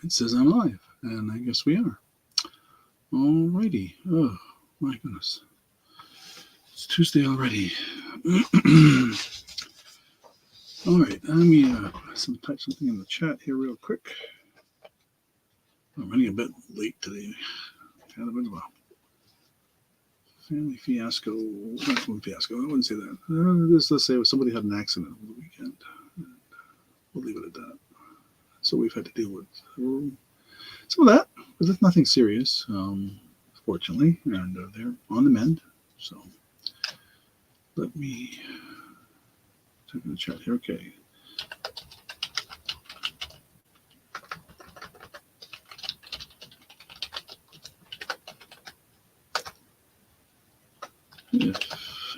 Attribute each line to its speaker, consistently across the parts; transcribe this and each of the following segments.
Speaker 1: It says I'm live, and I guess we are. Alrighty. Oh, my goodness. It's Tuesday already. Alright, let me type something in the chat here real quick. I'm running a bit late today. Had a bit of a family fiasco. Not family fiasco, I wouldn't say that. Let's say somebody had an accident over the weekend. We'll leave it at that. So we've had to deal with some of that, but it's nothing serious, fortunately, and they're on the mend. So let me type in the chat here. Okay.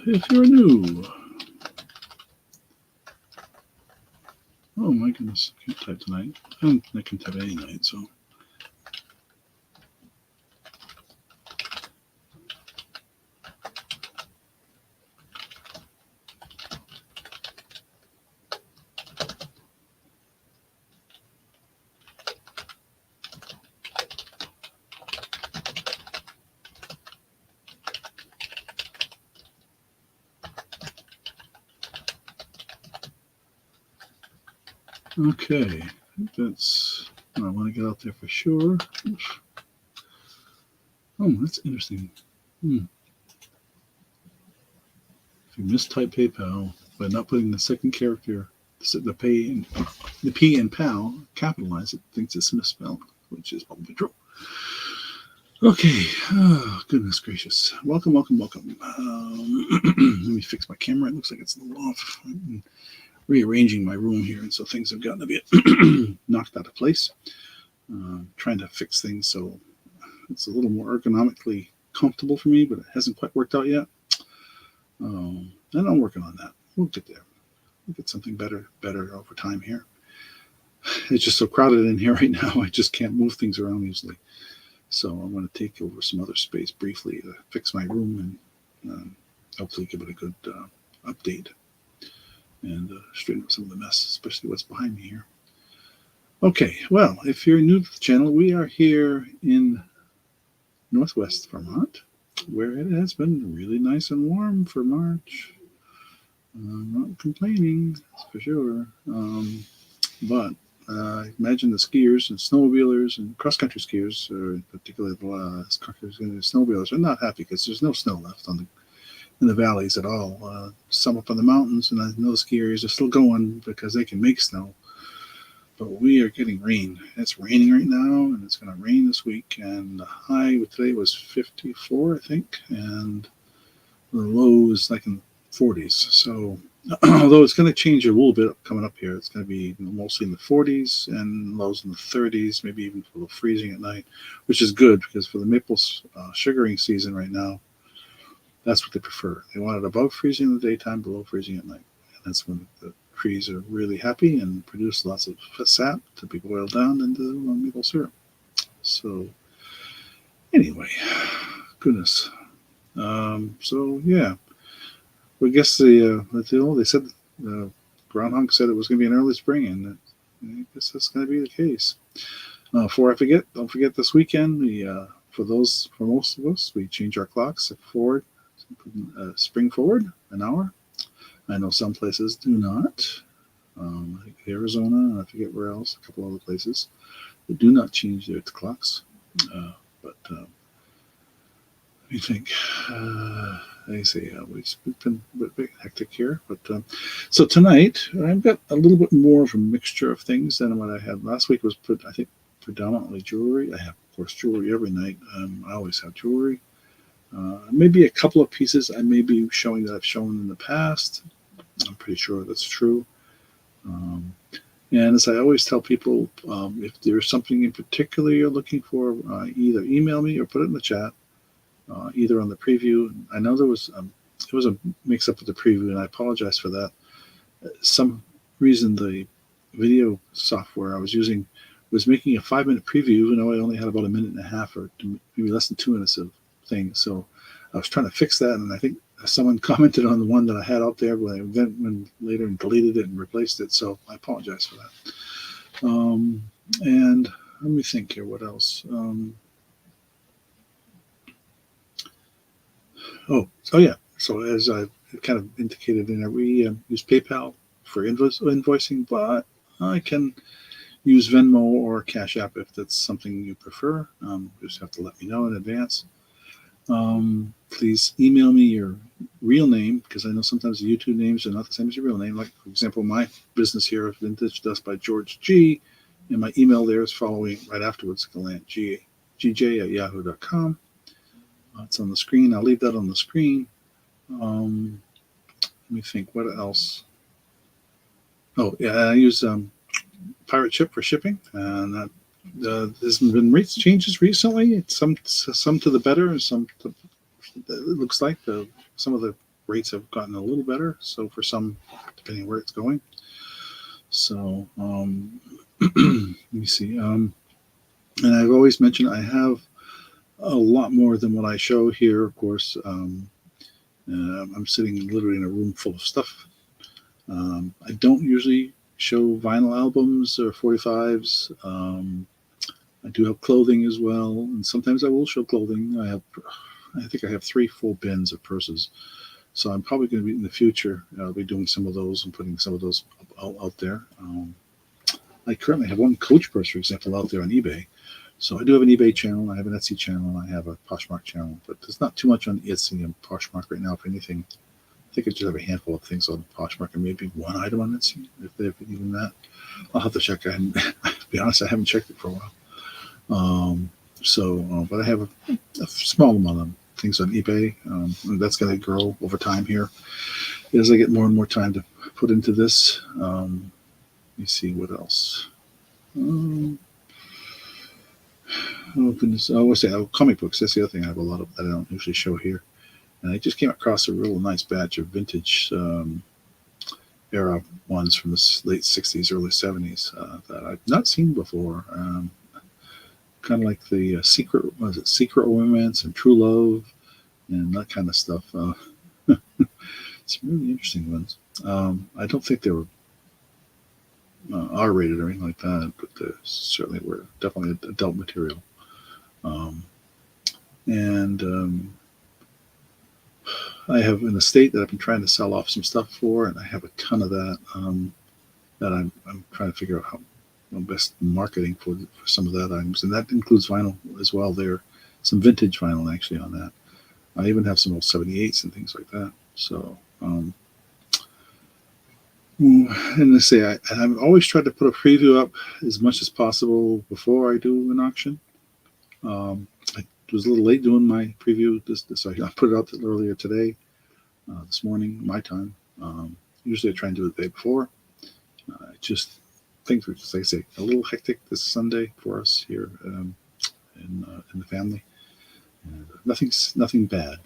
Speaker 1: If you're new, oh my goodness, I can't type tonight. I can type any night, so. Okay, that's, I want to get out there for sure. Oh, that's interesting. If you mistype PayPal by not putting the second character, the P in pal, capitalized, it thinks it's misspelled, which is probably true. Okay, oh, goodness gracious. Welcome. Let me fix my camera. It looks like it's a little off. I'm rearranging my room here, and so things have gotten a bit knocked out of place. Trying to fix things so it's a little more ergonomically comfortable for me, but it hasn't quite worked out yet. And I'm working on that. We'll get there. We'll get something better over time here. It's just so crowded in here right now. I just can't move things around easily. So I'm going to take over some other space briefly to fix my room and hopefully give it a good update and straighten up some of the mess, especially what's behind me here. Okay, well, if you're new to the channel, we are here in Northwest Vermont, where it has been really nice and warm for March. I'm not complaining, that's for sure. But imagine the skiers and snowmobilers and cross-country skiers, particularly the snowmobilers, are not happy because there's no snow left in the valleys at all. Some up on the mountains, and I know the skiers are still going because they can make snow. But we are getting rain. It's raining right now, and it's going to rain this week. And the high today was 54, I think, and the low is like in the 40s. So although it's going to change a little bit coming up here, it's going to be mostly in the 40s and lows in the 30s, maybe even a little freezing at night, which is good because for the maple sugaring season right now, that's what they prefer. They want it above freezing in the daytime, below freezing at night. And that's when the trees are really happy and produce lots of sap to be boiled down into maple syrup. So anyway, goodness. So yeah, I guess they said groundhog said it was going to be an early spring, and I guess that's going to be the case. Before I forget, don't forget this weekend. For most of us, we change our clocks forward, spring forward an hour. I know some places do not. Like Arizona, I forget where else, a couple other places, they do not change their clocks. But let me think. I say we've been a bit hectic here. But so tonight, I've got a little bit more of a mixture of things than what I had last week. Was I think predominantly jewelry. I have, of course, jewelry every night. I always have jewelry. Maybe a couple of pieces I may be showing that I've shown in the past. I'm pretty sure that's true. And as I always tell people, if there's something in particular you're looking for, either email me or put it in the chat, either on the preview. I know there was a mix-up with the preview, and I apologize for that. Some reason the video software I was using was making a 5-minute preview, even though I only had about a minute and a half or maybe less than 2 minutes of thing. So I was trying to fix that, and I think someone commented on the one that I had out there when later and deleted it and replaced it. So I apologize for that. And let me think here. What else? Oh yeah. So as I kind of indicated, we use PayPal for invoicing, but I can use Venmo or Cash App if that's something you prefer. Just have to let me know in advance. Please email me your real name, because I know sometimes the YouTube names are not the same as your real name. Like, for example, my business here is Vintage Dust by George G, and my email there is following right afterwards, GJ@yahoo.com. It's on the screen. I'll leave that on the screen. Let me think. What else? Oh, yeah, I use Pirate Ship for shipping, and there's been rates changes recently. It's some to the better, and some to, it looks like some of the rates have gotten a little better. So for some, depending where it's going. So let me see. And I've always mentioned I have a lot more than what I show here. Of course, I'm sitting literally in a room full of stuff. I don't usually show vinyl albums or 45s. I do have clothing as well, and sometimes I will show clothing. I think I have 3 full bins of purses, so I'm probably going to be in the future. I'll be doing some of those and putting some of those out there. I currently have one Coach purse, for example, out there on eBay. So I do have an eBay channel, I have an Etsy channel, and I have a Poshmark channel, but there's not too much on Etsy and Poshmark right now. If anything, I think I just have a handful of things on Poshmark and maybe one item on Etsy, if they've even that. I'll have to check. To be honest, I haven't checked it for a while. But I have a small amount of things on eBay. And that's going to grow over time here as I get more and more time to put into this. Let me see what else. Oh goodness! I was say comic books. That's the other thing I have a lot of that I don't usually show here. And I just came across a real nice batch of vintage era ones from the late '60s, early '70s that I've not seen before. Kind of like the Secret Romance and True Love and that kind of stuff. It's really interesting ones. I don't think they were R-rated or anything like that, but they certainly were definitely adult material. And I have an estate that I've been trying to sell off some stuff for, and I have a ton of that that I'm trying to figure out how best marketing for some of that items, and that includes vinyl as well. There, some vintage vinyl actually on that. I even have some old 78s and things like that. So, and I say I've always tried to put a preview up as much as possible before I do an auction. I was a little late doing my preview. So I put it out earlier today, this morning, my time. Usually I try and do it the day before. Just things were, like I say, a little hectic this Sunday for us here in the family. And nothing bad.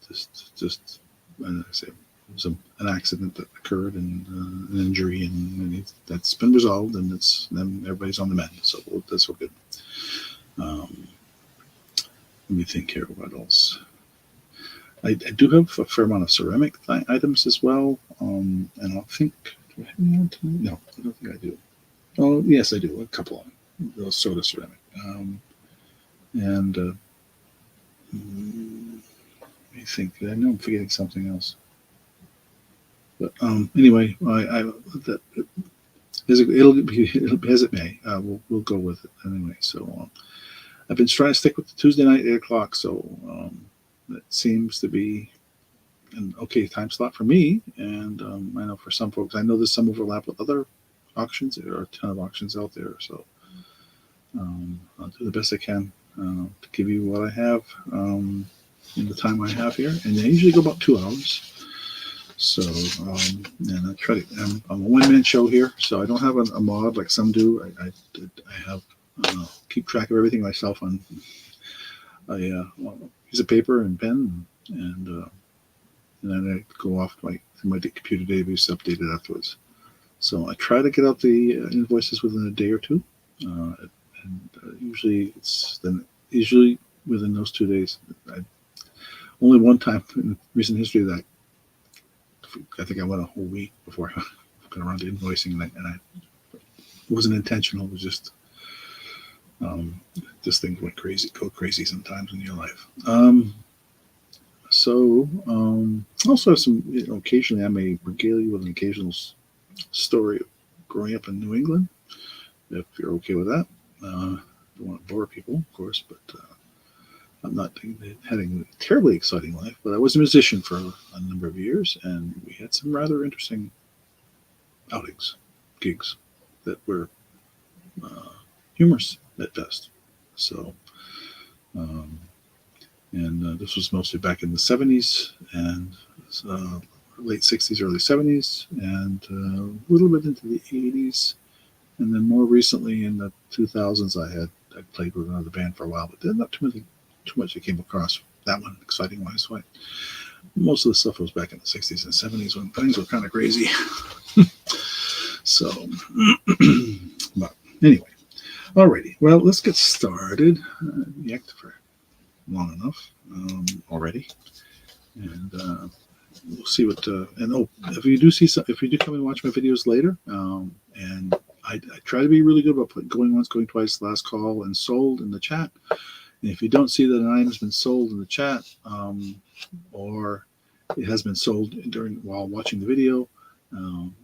Speaker 1: Just like I say, it was an accident that occurred and an injury, and that's been resolved, and then everybody's on the mend. So that's all good. Let me think here. What else? I do have a fair amount of ceramic items as well, and I'll think. Do I have any on tonight? No, I don't think I do. Oh, yes, I do. A couple of them. Those soda ceramic. And let me think. I know I'm forgetting something else. But anyway, it'll be as it may. We'll go with it anyway. So I've been trying to stick with the Tuesday night 8 o'clock. So that seems to be an okay time slot for me. And I know for some folks, I know there's some overlap with other auctions. There are a ton of auctions out there. So I'll do the best I can to give you what I have in the time I have here. And they usually go about 2 hours. So, and I try to, I'm a one-man show here, so I don't have a mod like some do. I have keep track of everything myself on a piece of paper and pen, and then I go off to my computer database to update it afterwards. So I try to get out the invoices within a day or two, and usually within those 2 days. Only one time in recent history that I think I went a whole week before I got around to invoicing, and it wasn't intentional. It was just Um, this thing went crazy, go crazy sometimes in your life. Also have some, occasionally I may regale you with an occasional story of growing up in New England, if you're okay with that. Don't want to bore people, of course, but I'm not having a terribly exciting life. But I was a musician for a number of years, and we had some rather interesting outings, gigs that were uh, humorous at best. So, um, and this was mostly back in the 70s and uh, late 60s, early 70s, and a little bit into the 80s. And then more recently in the 2000s, I played with another band for a while, but then not too much I came across that one exciting wise. So most of the stuff was back in the 60s and 70s when things were kind of crazy. So, but anyway, alrighty. Well, let's get started. Yacked for long enough already, and we'll see what. And if you do if you do come and watch my videos later, and I try to be really good about putting going once, going twice, last call, and sold in the chat. And if you don't see that an item's been sold in the chat, or it has been sold while watching the video,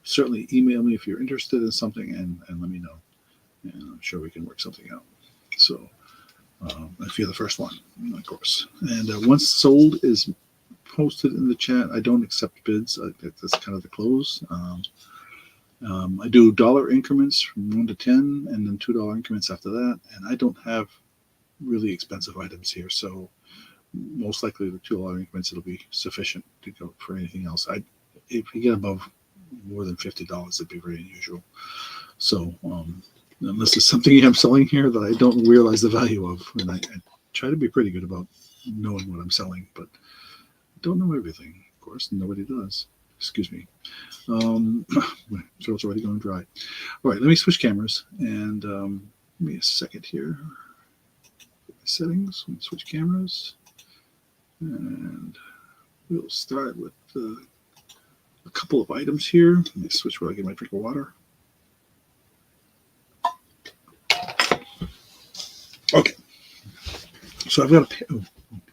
Speaker 1: certainly email me if you're interested in something and let me know. And I'm sure we can work something out. So if you're the first one, of course. And once sold is posted in the chat, I don't accept bids. That's kind of the close. I do dollar increments from 1 to 10 and then $2 increments after that. And I don't have really expensive items here. So most likely the $2 increments, it'll be sufficient to go for anything else. If you get above more than $50, it'd be very unusual. So unless it's something I'm selling here that I don't realize the value of, and I try to be pretty good about knowing what I'm selling, but I don't know everything. Of course, nobody does. Excuse me. Throat's already going dry. All right, let me switch cameras and give me a second here. Settings, switch cameras, and we'll start with a couple of items here. Let me switch where I get my drink of water. Okay, so I've got a pair. Oh,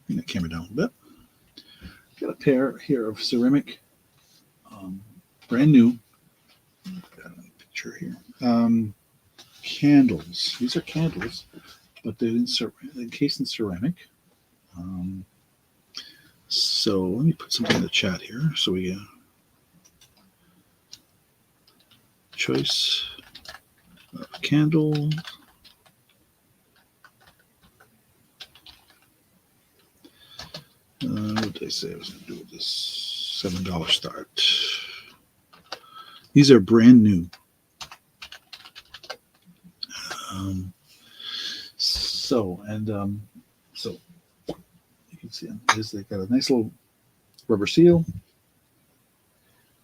Speaker 1: bring that camera down a bit. Got a pair here of ceramic, brand new. Got a picture here. Candles. These are candles, but they're encased in ceramic. So let me put something in the chat here. So we choice of candle. What did I say I was going to do with this? $7 start. These are brand new. So you can see they've got a nice little rubber seal.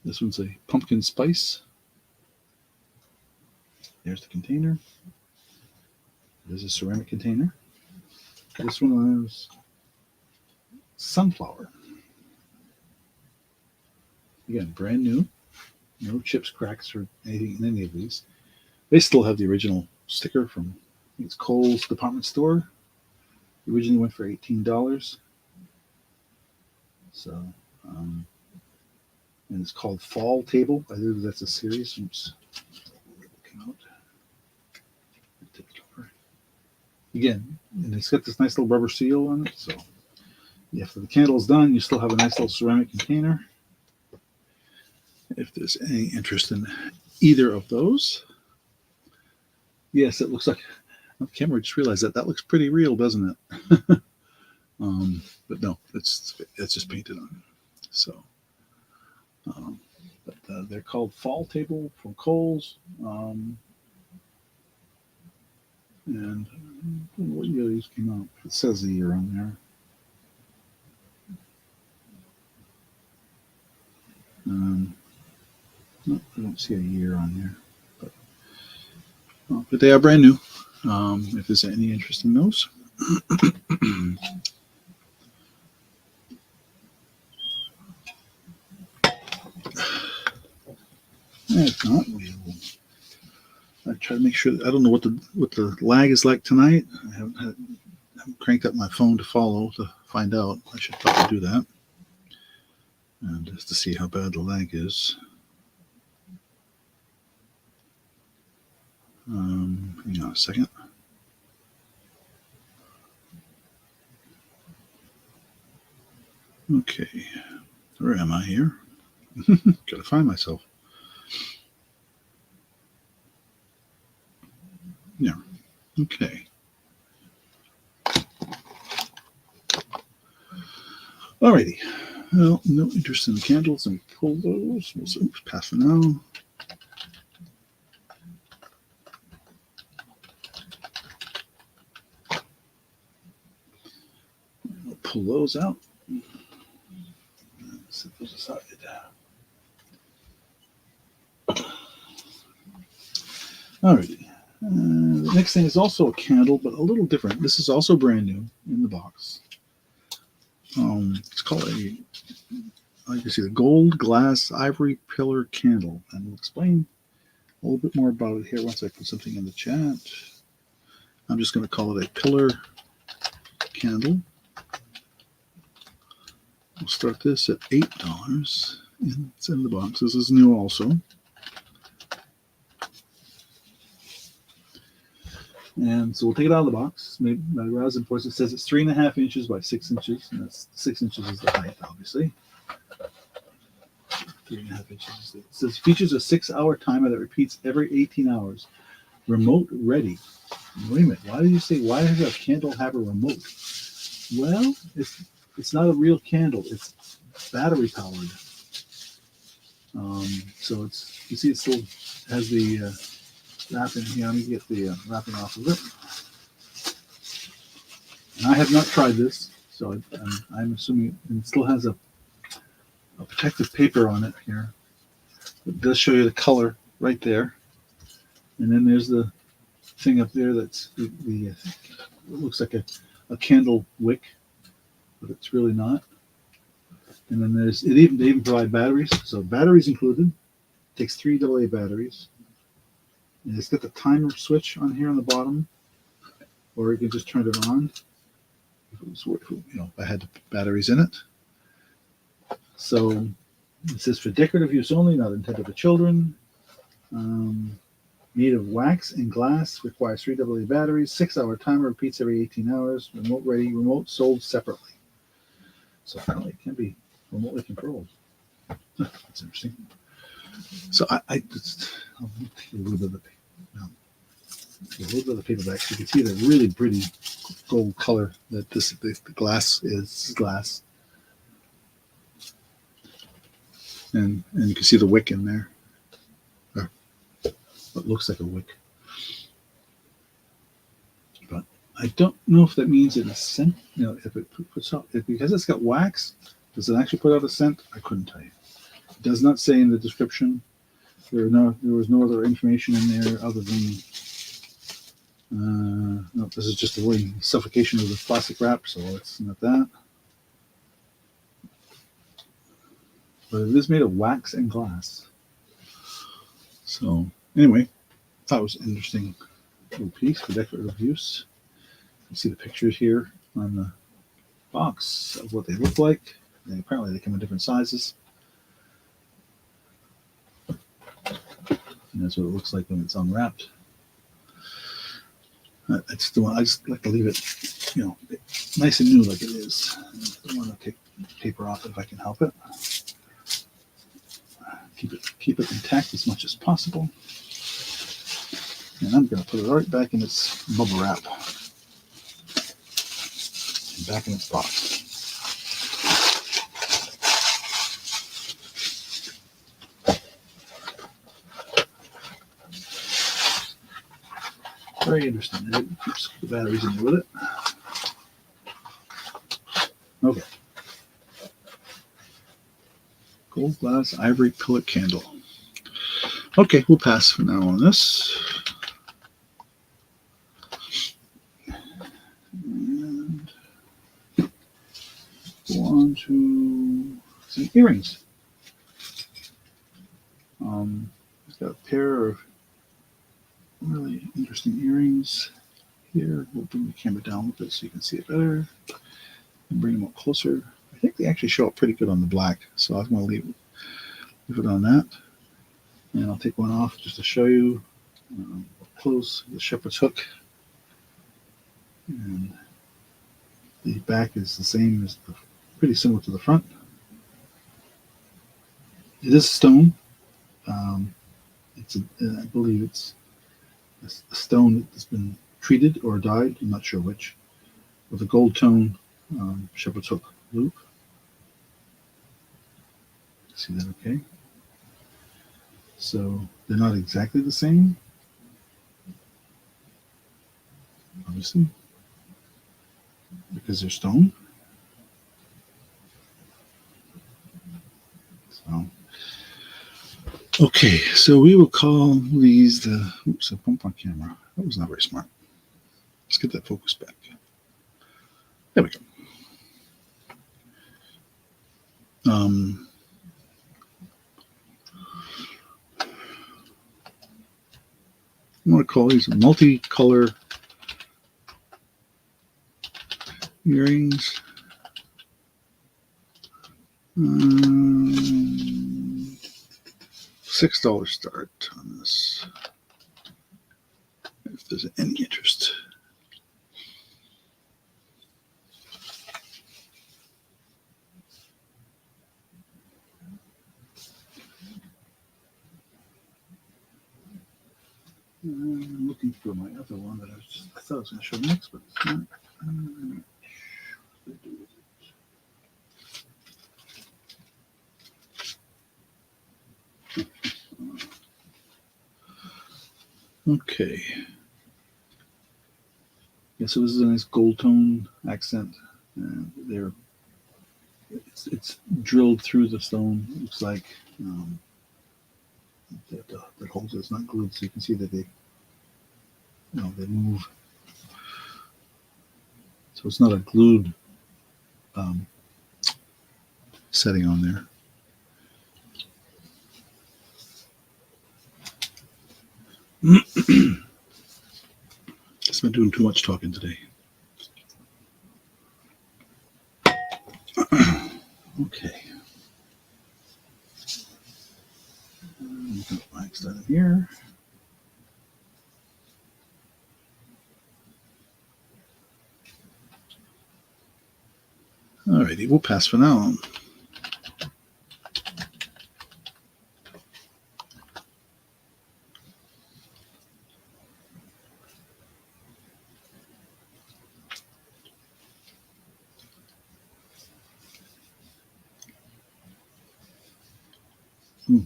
Speaker 1: This one's a pumpkin spice. There's the container. There's a ceramic container. This one is sunflower. Again, brand new. No chips, cracks, or anything in any of these. They still have the original sticker from, I think it's Kohl's department store. It originally went for $18. So, and it's called Fall Table. I believe that's a series. Oops. Come out. Tip it over. Again, and it's got this nice little rubber seal on it. So, after the candle's done, you still have a nice little ceramic container. If there's any interest in either of those. Yes, it looks like on camera. I just realized that looks pretty real, doesn't it? But no, it's just painted on. So, but they're called Fall Table from Kohl's. And what year these came out? It says the year on there. No, I don't see a year on there. But they are brand new. If there's any interest in those. If not, we will I try to make sure that I don't know what the lag is like tonight. I haven't cranked up my phone to follow to find out. I should probably do that, and just to see how bad the lag is. Hang on a second. Okay, where am I here? Gotta find myself. Yeah. Okay. Alrighty. Well, no interest in the candles, and pull those. We'll pass for now. We'll pull those out. Set those aside. Alrighty. The next thing is also a candle, but a little different. This is also brand new in the box. It's called you can see the gold glass ivory pillar candle, and we'll explain a little bit more about it here once I put something in the chat. I'm just going to call it a pillar candle. We'll start this at $8. It's in the box. This is new also. And so we'll take it out of the box. Maybe my resin force, it says it's 3.5 inches by 6 inches, and that's 6 inches is the height, obviously. 3.5 inches. It says features a 6-hour timer that repeats every 18 hours. Remote ready. Wait a minute. Why did you say why does a candle have a remote? Well, it's not a real candle. It's battery powered. So it's you see it still has the wrapping here. Let me get the wrapping off of it. And I have not tried this, so I'm assuming it still has a protective paper on it here. It does show you the color right there. And then there's the thing up there that's it looks like a candle wick, but it's really not. And then they even provide batteries. So batteries included. It takes 3 AA batteries. And it's got the timer switch on here on the bottom, or you can just turn it on. If I had batteries in it. So it says for decorative use only, not intended for children. Made of wax and glass, requires 3 AA batteries, 6-hour timer, repeats every 18 hours, remote ready, remote sold separately. So apparently it can be remotely controlled. That's interesting. So I'll take a little bit of the paper back so you can see the really pretty gold color that the glass is glass. And you can see the wick in there. What looks like a wick. But I don't know if that means it is scent. If it puts out, because it's got wax, does it actually put out a scent? I couldn't tell you. It does not say in the description. There was no other information in there other than no, this is just the suffocation of the plastic wrap, so it's not that. But it is made of wax and glass. So anyway, thought it was an interesting little piece for decorative use. You can see the pictures here on the box of what they look like. And apparently they come in different sizes. And that's what it looks like when it's unwrapped. That's the one I just like to leave it, nice and new like it is. I don't want to take paper off if I can help it. Keep it intact as much as possible. And I'm going to put it right back in its bubble wrap. And back in its box. Very interesting. It keeps the batteries in there with it. Okay. Gold glass ivory pillar candle. Okay, we'll pass for now on this. And go on to some earrings. It's got a pair of really interesting earrings here. We'll bring the camera down a little bit so you can see it better and bring them up closer. I think they actually show up pretty good on the black, so I'm going to leave it on that. And I'll take one off just to show you. Close the shepherd's hook. And the back is the same as pretty similar to the front. It is stone. I believe it's a stone that's been treated or dyed. I'm not sure which. With a gold tone shepherd's hook loop. See that okay? So they're not exactly the same, obviously, because they're stone. So, okay, so we will call these the, oops, a bump on camera. That was not very smart. Let's get that focus back. There we go. I'm going to call these multicolor earrings. $6 start on this, if there's any interest. I'm looking for my other one that I thought I was going to show next, but it's not. Okay. Yeah, so this is a nice gold tone accent. It's drilled through the stone. It looks like that holds it. It's not glued, so you can see that they move. So it's not a glued setting on there. I've been doing too much talking today. Okay. Wax that in here. Alrighty, we'll pass for now.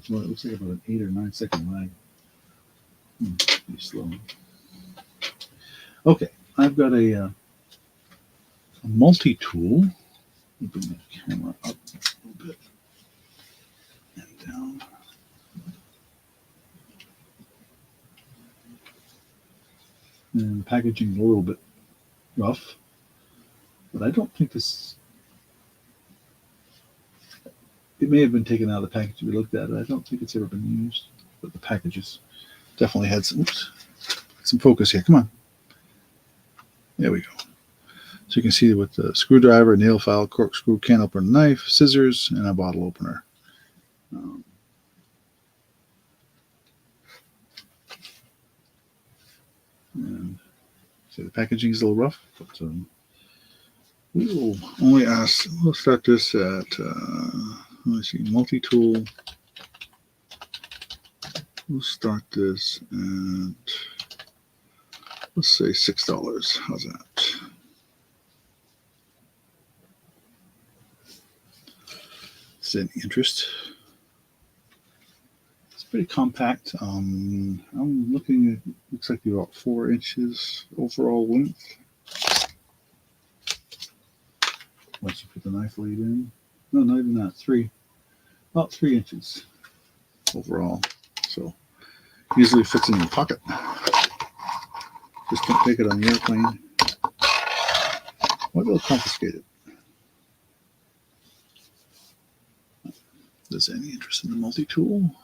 Speaker 1: Well, it looks like about an 8 or 9 second lag. Pretty slow. Okay, I've got a multi-tool. Bring the camera up a little bit and down. And the packaging is a little bit rough, but I don't think this. It may have been taken out of the package we looked at it. I don't think it's ever been used, but the packages definitely had some focus here. Come on. There we go. So you can see with the screwdriver, nail file, corkscrew, can opener, knife, scissors, and a bottle opener. And see, the packaging is a little rough, but we will only ask. We'll start this at let's see, multi-tool. We'll start this at, let's say, $6. How's that? Is there any interest? It's pretty compact. I'm looking at, looks like about 4 inches overall length. Once you put the knife blade in. No, not even that. About 3 inches overall. So easily fits in your pocket. Just don't take it on the airplane. Or they'll confiscate it. Is there any interest in the multi-tool?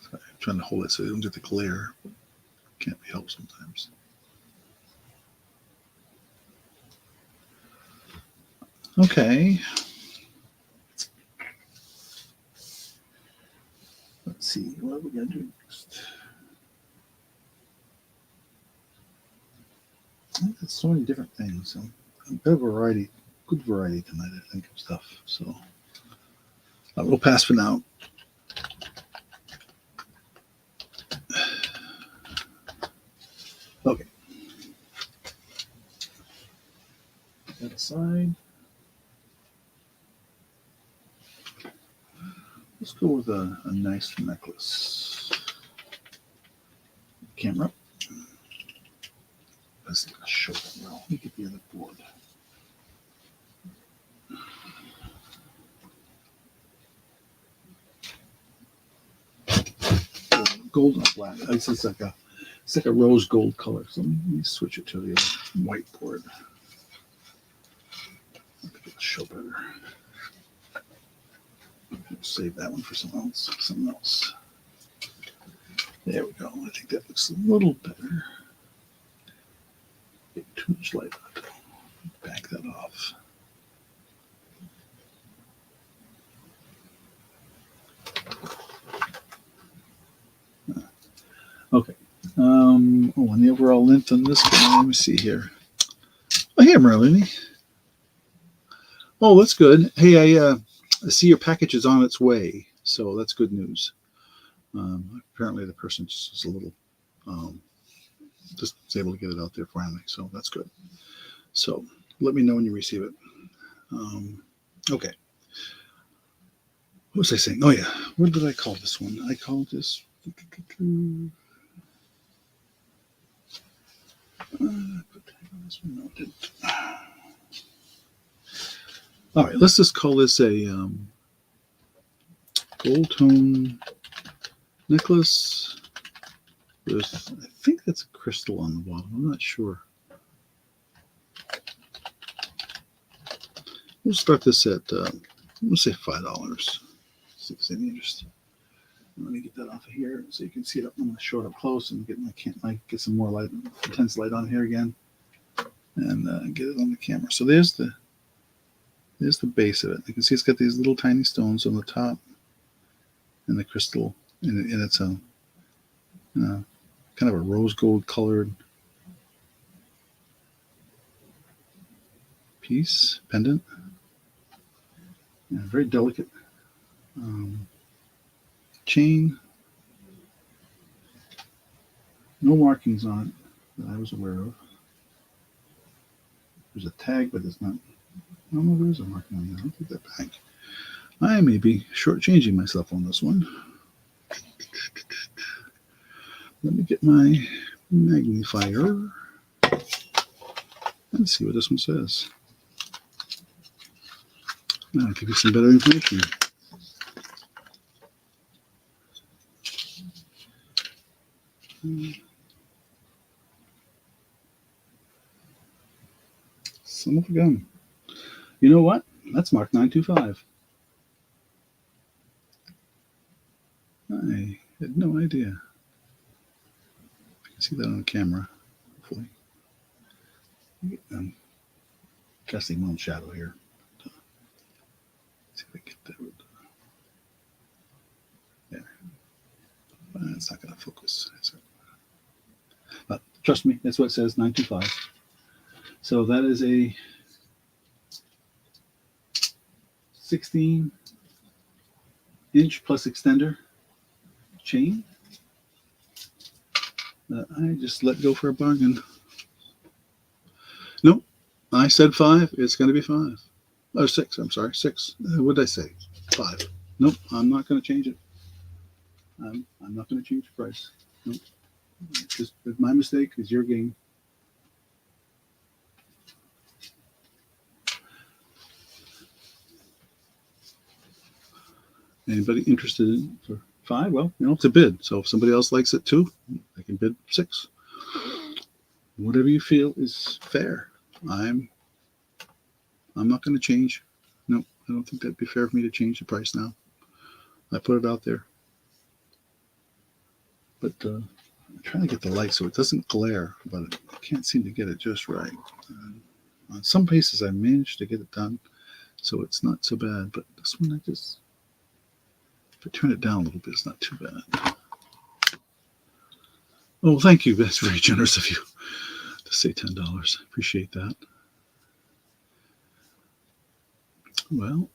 Speaker 1: So trying to hold it so you don't get the glare. Can't be helped sometimes. Okay. Let's see, what are we going to do next? There's so many different things. A bit of variety, good variety tonight, I think, of stuff. So we'll pass for now. Okay. Put that aside. Let's go with a nice necklace. Camera. Let's show them well. Let me get the other board. Gold on black. It's like a rose gold color. So let me switch it to the white board. I think it'll show better. Save that one for something else. There we go. I think that looks a little better. Get too much light on it. Back that off. Okay. And the overall length on this guy, let me see here. Oh, hey, Merlin. Oh, that's good. Hey, I see your package is on its way, so that's good news. Apparently, the person just was a little, just was able to get it out there finally, so that's good. So let me know when you receive it. Okay. What was I saying? Oh, yeah. What did I call this one? I called this. All right, let's just call this a gold tone necklace with, I think that's a crystal on the bottom. I'm not sure. We'll start this at, we'll say $5. See if there's any interest. Let me get that off of here so you can see it up. I'm going to show it up close and get get some more light, intense light on here again, and get it on the camera. So there's the base of it. You can see it's got these little tiny stones on the top, and the crystal, and it's a kind of a rose gold colored piece pendant. Yeah, very delicate. Chain. No markings on it that I was aware of. There's a tag, but it's not. I don't know if there is a marking on there. I'll take that back. I may be shortchanging myself on this one. Let me get my magnifier and see what this one says. Now I'll give you some better information. Son of a gun. You know what? That's marked 925. I had no idea. I can see that on camera, hopefully. I'm casting my own shadow here. Let's see if I get that. There. It's not going to focus. But trust me, that's what it says, 925. So that is a 16-inch plus extender chain that I just let go for a bargain. Nope, I said 5. It's going to be 5. Oh, 6. I'm sorry, 6. What did I say? 5. Nope, I'm not going to change it. I'm not going to change the price. Nope. Just my mistake is your game. Anybody interested in for 5? Well, it's a bid. So if somebody else likes it too, they can bid 6. Whatever you feel is fair. I'm not going to change. No, I don't think that'd be fair for me to change the price now. I put it out there. But I'm trying to get the light so it doesn't glare, but I can't seem to get it just right. And on some places I managed to get it done, so it's not so bad. But this one, if I turn it down a little bit, it's not too bad. Oh, thank you. That's very generous of you to say $10. Appreciate that. Well,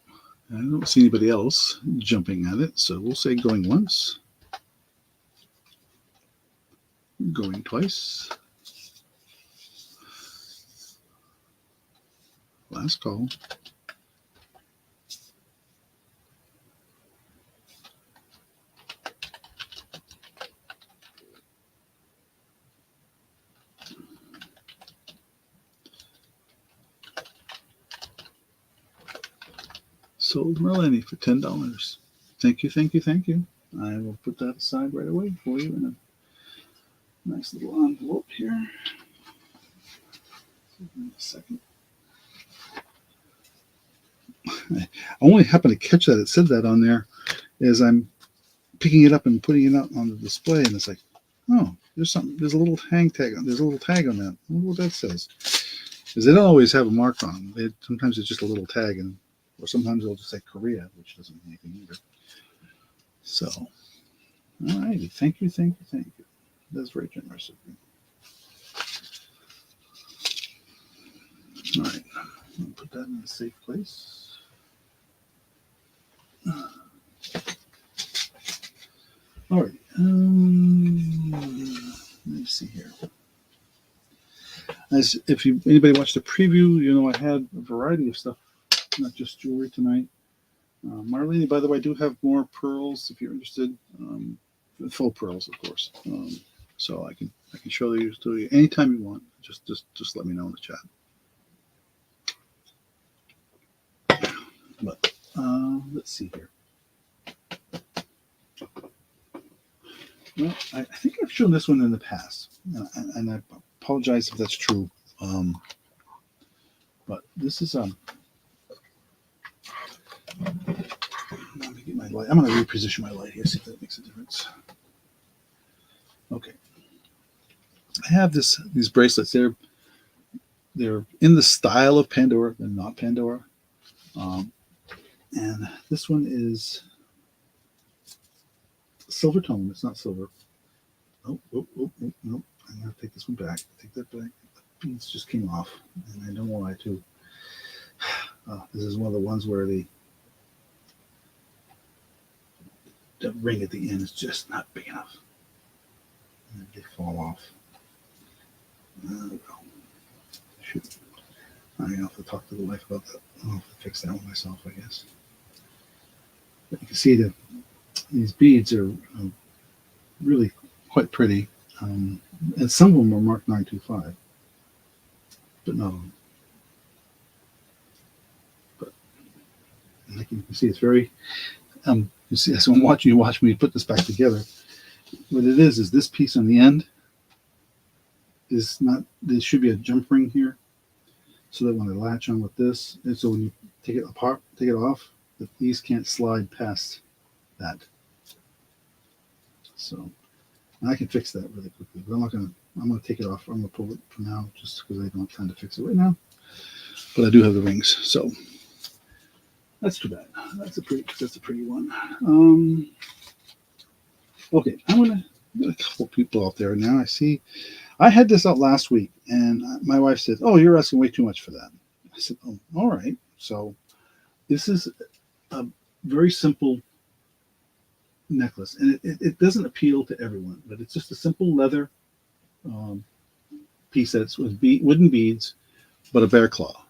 Speaker 1: I don't see anybody else jumping at it, so we'll say going once, going twice. Last call. Sold Merlani for $10. Thank you, thank you, thank you. I will put that aside right away for you in a nice little envelope here. In a second. I only happened to catch that. It said that on there as I'm picking it up and putting it out on the display, and it's like, oh, there's a little hang tag on. There's a little tag on that. I wonder what that says. Because they don't always have a mark on them. Sometimes it's just a little tag, or sometimes they'll just say Korea, which doesn't mean anything either. So, all righty. Thank you, thank you, thank you. That's very generous of you. All right. I'll put that in a safe place. All right. Let me see here. As if anybody watched the preview, I had a variety of stuff, not just jewelry tonight. Marlene, by the way, I do have more pearls if you're interested. Full pearls, of course. So I can show you to you anytime you want. Just let me know in the chat. But let's see here. Well, I think I've shown this one in the past, and I apologize if that's true. But this is let me get my light. I'm going to reposition my light here, see if that makes a difference. Okay, I have these bracelets. They're in the style of Pandora. They're not Pandora, and this one is silver tone. It's not silver. Oh, no. I'm going to take this one back. Take that back. The beads just came off, and I don't know why, too. This is one of the ones where the ring at the end is just not big enough. And they fall off. Shoot. I'm going to have to talk to the wife about that. I'll have to fix that one myself, I guess. But you can see that these beads are really quite pretty, and some of them are marked 925, but not all. But like you can see, it's very. You see, as I'm watching you watch me put this back together. What it is this piece on the end is not. There should be a jump ring here, so that when I latch on with this, and so when you take it apart, take it off, these can't slide past that. So. And I can fix that really quickly, but I'm going to take it off. I'm going to pull it for now just because I don't have time to fix it right now. But I do have the rings, so that's too bad. That's a pretty one. Okay, I'm going to get a couple people out there now. I see. I had this out last week, and my wife said, "Oh, you're asking way too much for that." I said, "Oh, all right." So this is a very simple necklace, and it doesn't appeal to everyone, but it's just a simple leather piece that's with wooden beads, but a bear claw,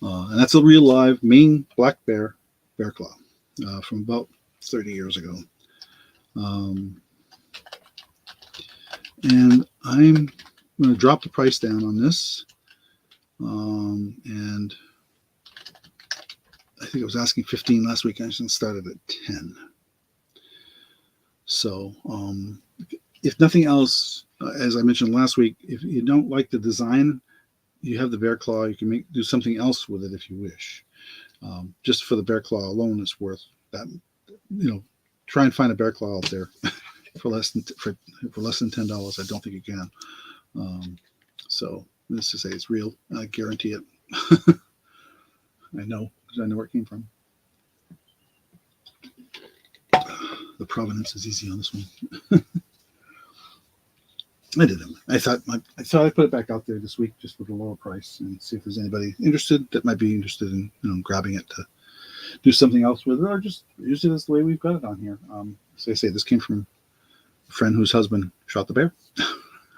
Speaker 1: and that's a real live Maine black bear claw from about 30 years ago. And I'm going to drop the price down on this, and I think I was asking 15 last week. I just started at 10. So, if nothing else, as I mentioned last week, if you don't like the design, you have the bear claw. You can do something else with it if you wish. Just for the bear claw alone, it's worth that. Try and find a bear claw out there for less than $10. I don't think you can. So this to say it's real. I guarantee it. I know because I know where it came from. The provenance is easy on this one. I didn't. I thought I'd put it back out there this week just with a lower price and see if there's anybody interested that might be interested in grabbing it to do something else with it, or just use it as the way we've got it on here. So I say this came from a friend whose husband shot the bear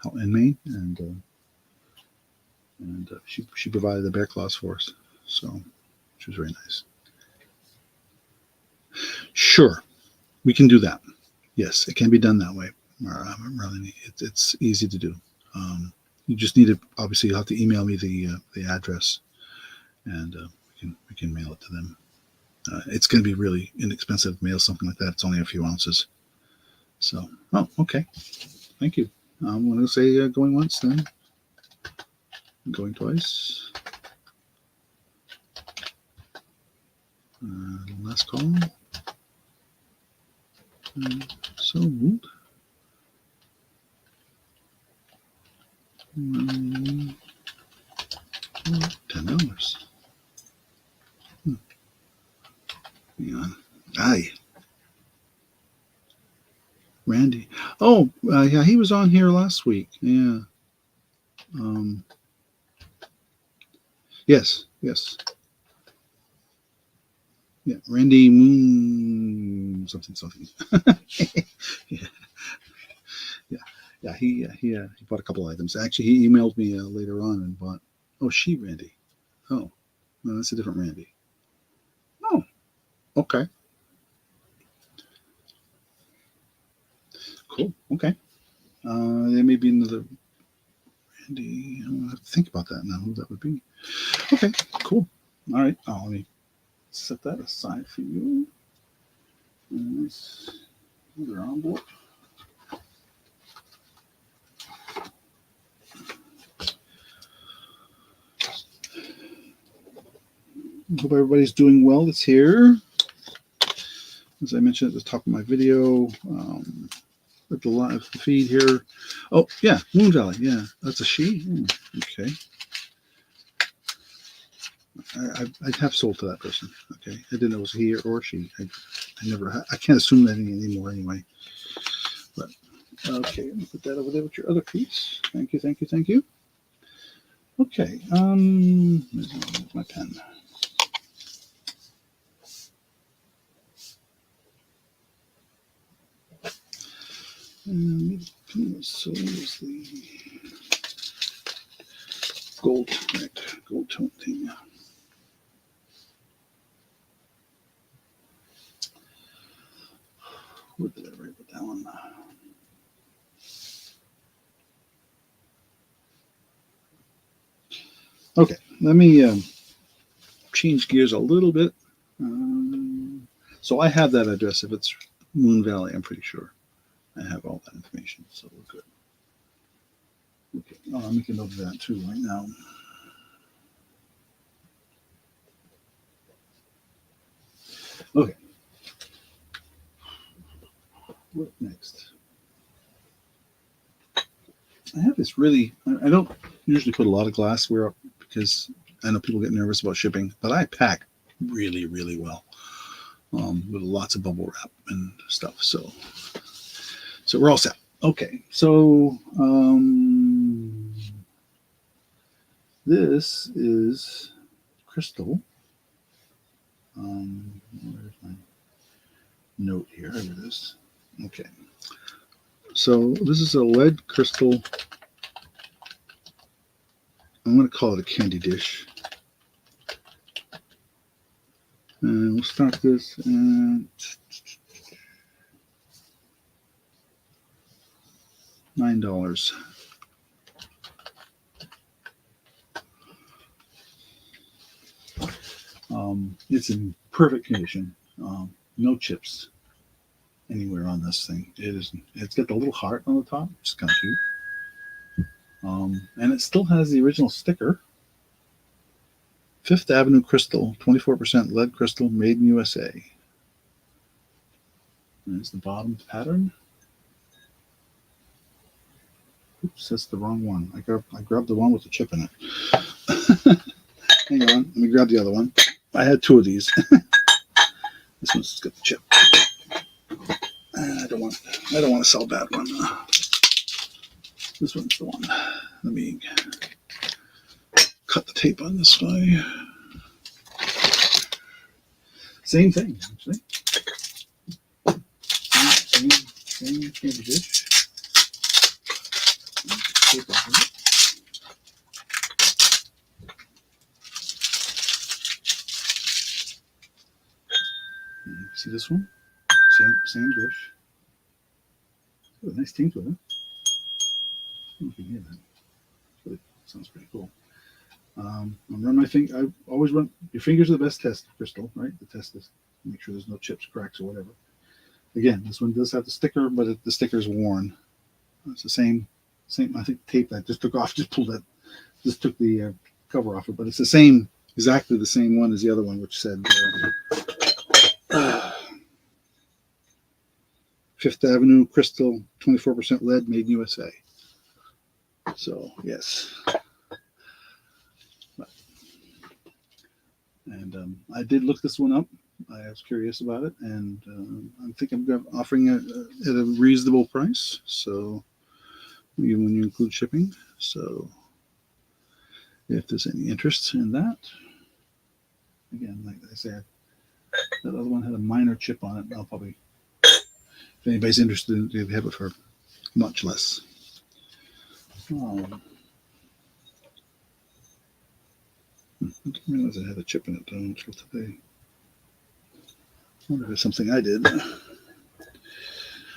Speaker 1: out in Maine, and she provided the bear claws for us, so which was very nice. Sure, we can do that. Yes, it can be done that way. Marlene, it's easy to do. You just need to obviously you'll have to email me the address, and we can mail it to them. It's going to be really inexpensive to mail something like that. It's only a few ounces. So, okay. Thank you. I'm going to say going once then. Going twice. Last call. So moved. $10. Hang on. Aye. Randy. Oh, yeah, he was on here last week. Yeah. Yes. Yeah, Randy Moon something. Yeah. He bought a couple items. Actually, he emailed me later on and bought. Oh, Randy. Oh, no, that's a different Randy. Oh, okay. Cool. Okay. There may be another Randy. I'll have to think about that now. Who that would be? Okay. Cool. All right. Let me set that aside for you. Nice. Another envelope. Hope everybody's doing well that's here. As I mentioned at the top of my video, with the live feed here. Oh, yeah, Moon Valley. Yeah, that's a she. Okay. I have sold to that person. Okay. I didn't know it was he or she. I can't assume that anymore anyway. But, okay, let me put that over there with your other piece. Thank you. Okay. Where's my pen? So is the gold tone thing. Where did I write it down? Okay, let me change gears a little bit. So I have that address. If it's Moon Valley, I'm pretty sure I have all that information, so we're good. Okay, I'll make a note of that too right now. Okay. What next? I have this really, I don't usually put a lot of glassware up because I know people get nervous about shipping, but I pack really, really well with lots of bubble wrap and stuff. So we're all set. Okay, so this is crystal. Where's my note here? There it is. Okay. So this is a lead crystal. I'm going to call it a candy dish. And we'll start this at $9. It's in perfect condition. No chips anywhere on this thing. It's got the little heart on the top, which is kind of cute. And it still has the original sticker. Fifth Avenue Crystal, 24% lead crystal, made in USA. There's the bottom pattern. Oops, that's the wrong one. I grabbed the one with the chip in it. Hang on, let me grab the other one. I had two of these. This one's got the chip. I don't want to sell that one. This one's the one. Let me cut the tape on this guy. Same thing, actually. Same candy dish. Tape off of it. See this one? Same dish. Oh, nice tinge with it. I don't know if you can hear that. But sounds pretty cool. I'm running my finger. I always run. Your fingers are the best test, Crystal. Right? The test is make sure there's no chips, cracks, or whatever. Again, this one does have the sticker, but the sticker's worn. It's the same. I think tape that just took off. Just pulled that. Just took the cover off it, but it's the same. Exactly the same one as the other one, which said Fifth Avenue Crystal 24% lead, made in USA. So yes. And I did look this one up. I was curious about it, and I think I'm offering it at a reasonable price. So even when you include shipping. So if there's any interest in that, again, like I said, that other one had a minor chip on it. I'll probably, if anybody's interested, they'd have it for much less. I didn't realize it had a chip in it though until today. I wonder if it's something I did.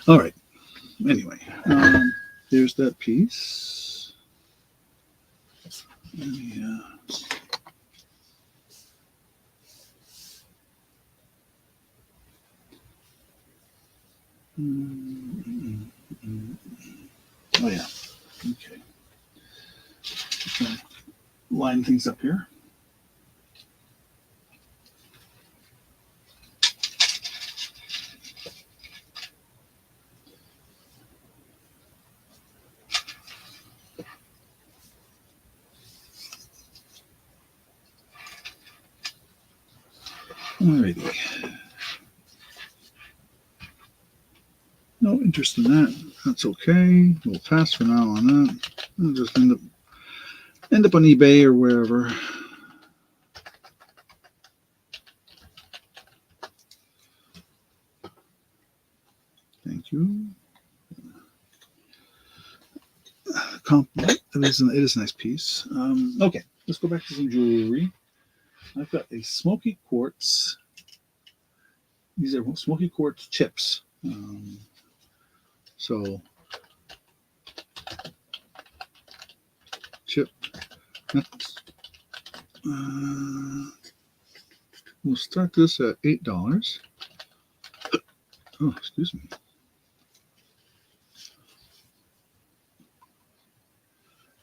Speaker 1: All right. Anyway, there's that piece. Oh yeah. Okay. Line things up here. Alrighty. No interest in that. That's okay. We'll pass for now on that. I'll just end up on eBay or wherever. Thank you. Compliment. It is a nice piece. Okay, let's go back to some jewelry. I've got a smoky quartz. These are smoky quartz chips. So chip. We'll start this at $8. Oh, excuse me.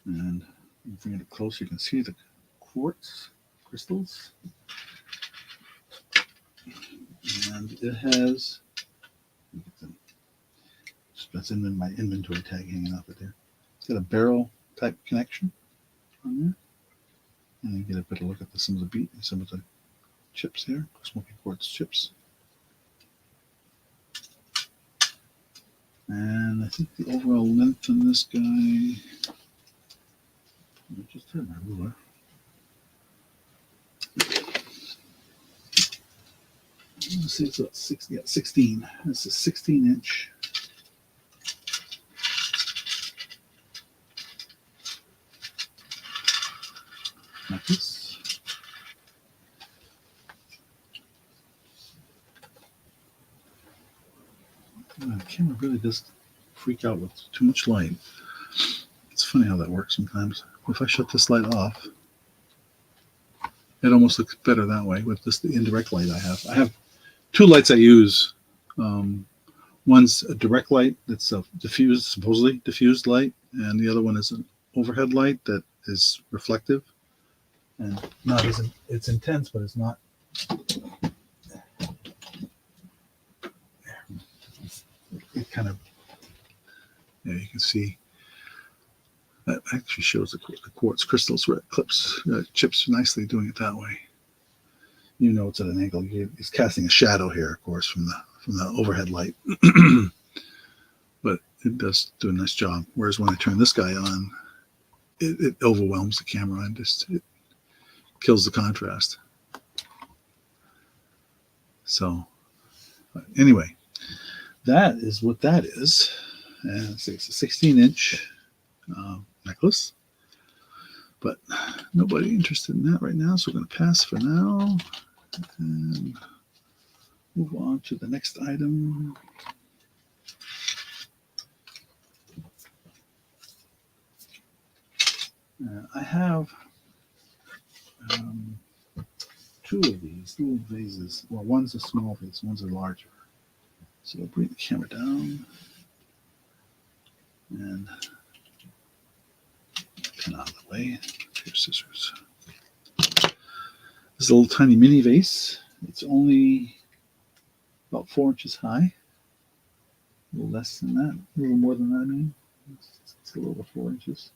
Speaker 1: And bring it closer, you can see the quartz crystals. And it has, that's in my inventory tag hanging off it there. It's got a barrel type connection on there. And you get a better look at some of the chips here, smoky quartz chips. And I think the overall length on this guy, I just had my ruler. Let's see, it's about 16. It's a 16-inch. Necklace. The camera really does freak out with too much light. It's funny how that works sometimes. If I shut this light off, it almost looks better that way with this the indirect light I have. I have two lights I use. One's a direct light that's a supposedly diffused light, and the other one is an overhead light that is reflective and not as it's intense, but it's not. It kind of, yeah, you can see That actually shows the quartz crystals where it chips nicely doing it that way. You know it's at an angle. He's casting a shadow here, of course, from the overhead light. But it does do a nice job. Whereas when I turn this guy on, it overwhelms the camera and it kills the contrast. So anyway, that is what that is. And it's a 16-inch necklace. But nobody interested in that right now, so we're going to pass for now and move on to the next item. I have two of these little vases. Well, one's a small vase, one's a larger. So I'll bring the camera down and pin out of the way. Here's scissors. This is a little tiny mini vase. It's only about 4 inches high. A little less than that, a little more than that, I mean. It's a little over 4 inches.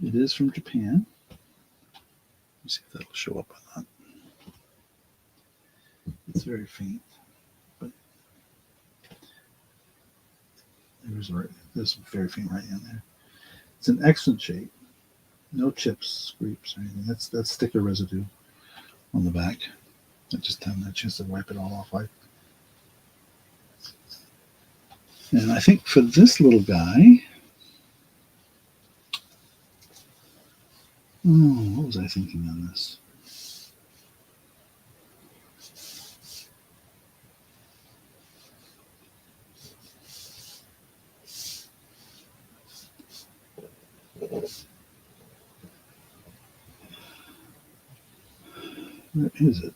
Speaker 1: It is from Japan. Let's see if that'll show up or not. It's very faint, but there's very faint right in there. It's an excellent shape. No chips, scrapes, or anything. That's sticker residue on the back. I just haven't had a chance to wipe it all off. And I think for this little guy, what was I thinking on this? Where is it?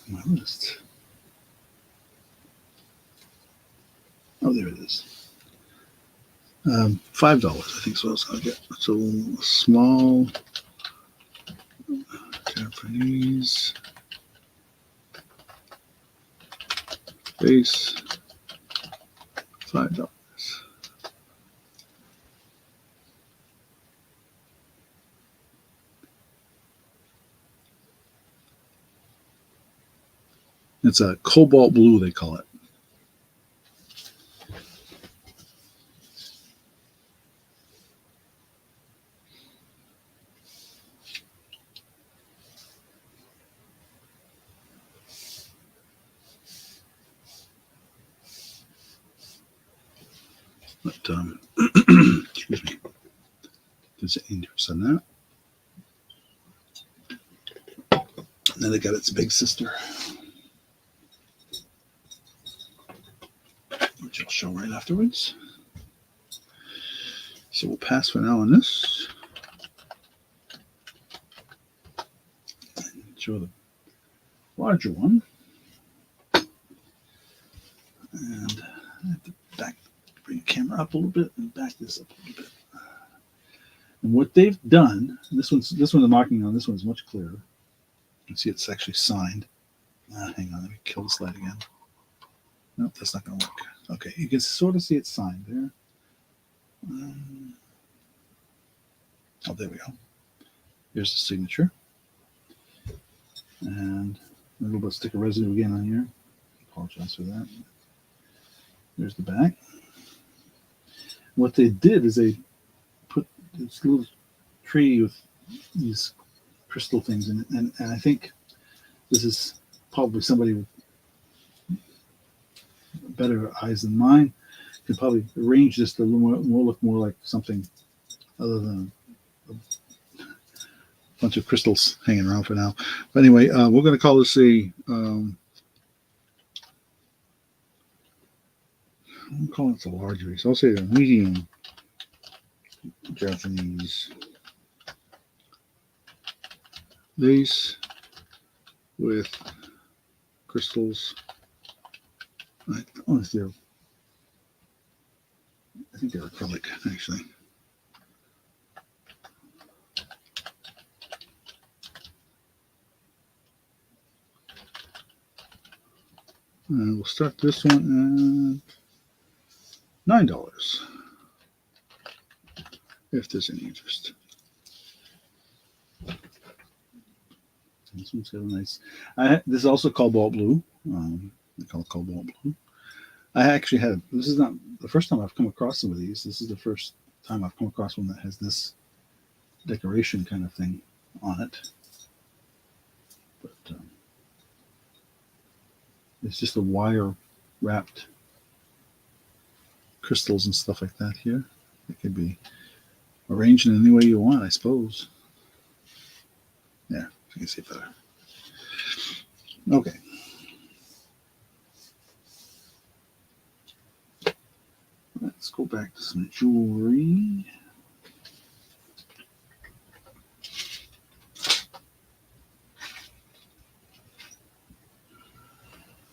Speaker 1: My list. Oh, there it is. $5, I think, is what I was going to get. It's a small Japanese base, $5. It's a cobalt blue, they call it. But excuse me, there's an interest in that. And then they got its big sister, which I'll show right afterwards. So we'll pass for now on this. And show the larger one. And I have to bring the camera up a little bit and back this up a little bit. And what they've done, this one the marking on this one is much clearer. You can see it's actually signed. Hang on, let me kill this light again. Nope, that's not going to work. Okay, you can sort of see it's signed there. Oh, there we go. Here's the signature. And a little bit of sticker residue again on here. Apologize for that. There's the back. What they did is they put this little tree with these crystal things in it, and I think this is probably somebody with better eyes than mine could probably arrange this to look more like something other than a bunch of crystals hanging around for now. But anyway, we're going to call this a I'm calling it a large vase. I'll say a medium Japanese vase with crystals. I think they're acrylic, actually. And we'll start this one at $9. if there's any interest. This one's got a nice. This is also cobalt blue. I call it cobalt blue. I actually had. This is not the first time I've come across some of these. This is the first time I've come across one that has this decoration kind of thing on it. But it's just a wire wrapped crystals and stuff like that here. It could be arranged in any way you want, I suppose. Yeah, you can see it better. Okay. Let's go back to some jewelry.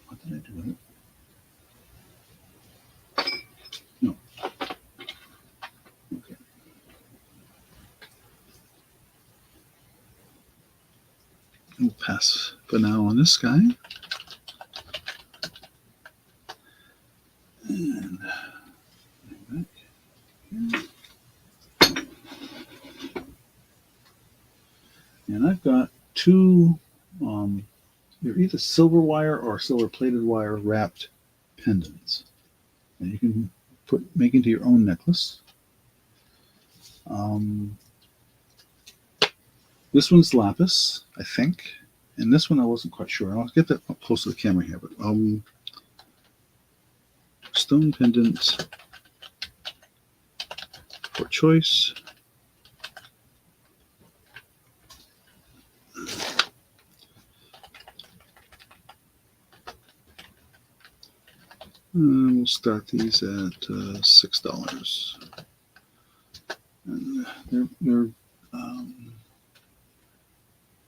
Speaker 1: What did I do with it? No. Okay. We'll pass for now on this guy. And back here. And I've got two, they're either silver wire or silver plated wire wrapped pendants. And you can make into your own necklace. This one's lapis, I think. And this one I wasn't quite sure. I'll get that up close to the camera here. But stone pendants for choice. We'll start these at $6. And they're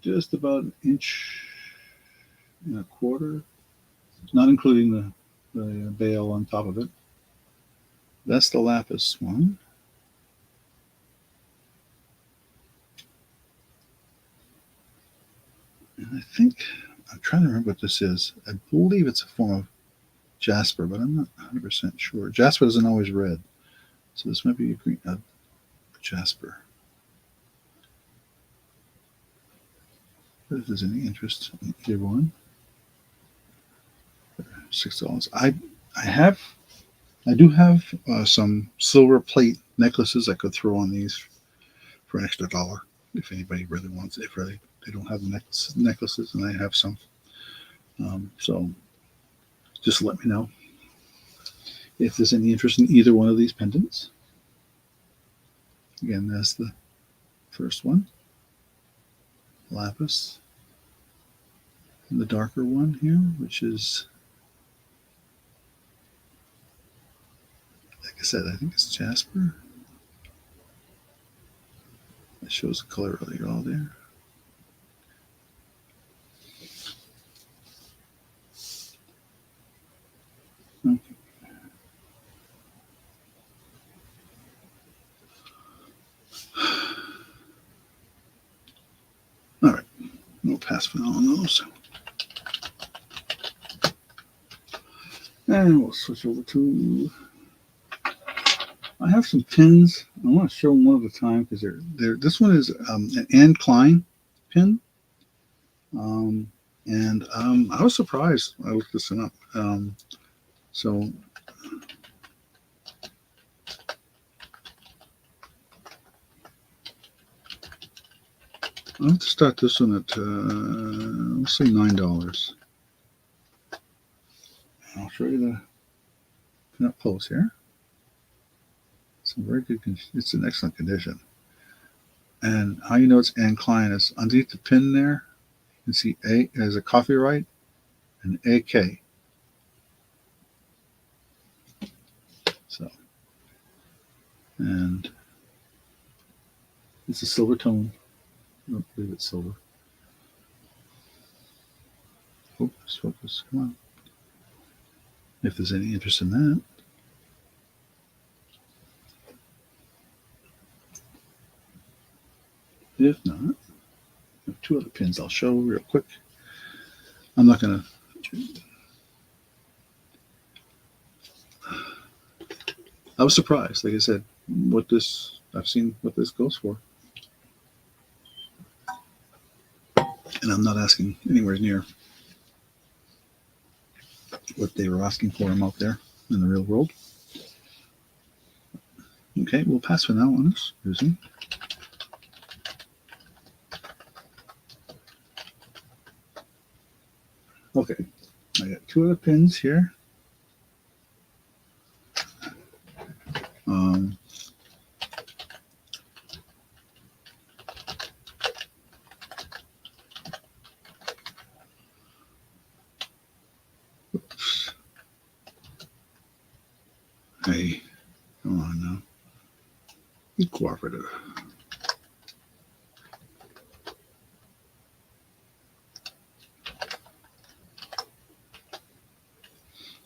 Speaker 1: just about an inch and a quarter, not including the bail on top of it. That's the lapis one. And I think, I'm trying to remember what this is. I believe it's a form of jasper, but I'm not 100% sure. Jasper isn't always red. So this might be a green, jasper. If there's any interest in either one. $6. I do have some silver plate necklaces I could throw on these for an extra $1 if anybody really wants it. If really they don't have the necklaces, and I have some. So just let me know if there's any interest in either one of these pendants. Again, that's the first one. Lapis. And the darker one here, which is, like I said, I think it's jasper. That shows the color really well there. Okay. All right, we'll pass for now on those. And we'll switch over to, I have some pins. I want to show them one at a time because this one is an Anne Klein pin. And I was surprised. I looked this one up. So I'll have to start this one at, let's say $9. I'll show you the pin-up close here. It's in very good condition. It's in excellent condition. And how you know it's Anne Klein is underneath the pin there. You can see A as a copyright and AK. So, and it's a silver tone. I don't believe it's silver. Focus, come on. If there's any interest in that. If not, I have two other pins I'll show real quick. I'm not going to. I was surprised, like I said, what this, I've seen what this goes for. And I'm not asking anywhere near what they were asking for them out there in the real world. Okay, we'll pass for now on this. Using. Okay, I got 2 other pins here. Oops. Hey, come on now. Be cooperative.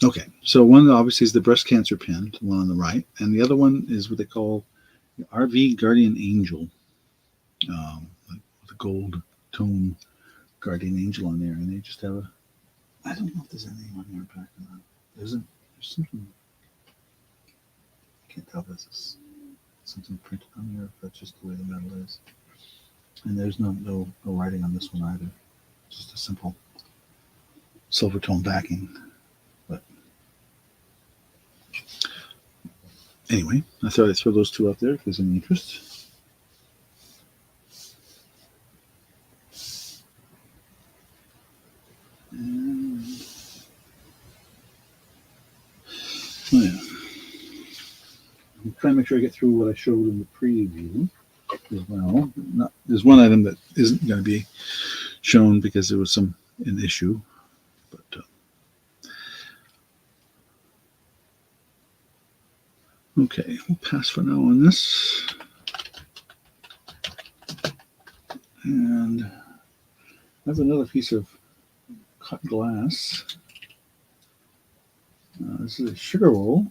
Speaker 1: Okay, so one obviously is the breast cancer pin, the one on the right, and the other one is what they call the RV Guardian Angel, with a gold tone Guardian Angel on there, and they just have a. I don't know if there's anything on there back or not. There's something. I can't tell if this something printed on here, if that's just the way the metal is. And there's no writing on this one either. Just a simple silver tone backing. But anyway, I thought I'd throw those 2 out there if there's any interest. And, oh yeah. I'm trying to make sure I get through what I showed in the preview as well. There's one item that isn't going to be shown because there was an issue, but okay, we'll pass for now on this. And I have another piece of cut glass. This is a sugar roll,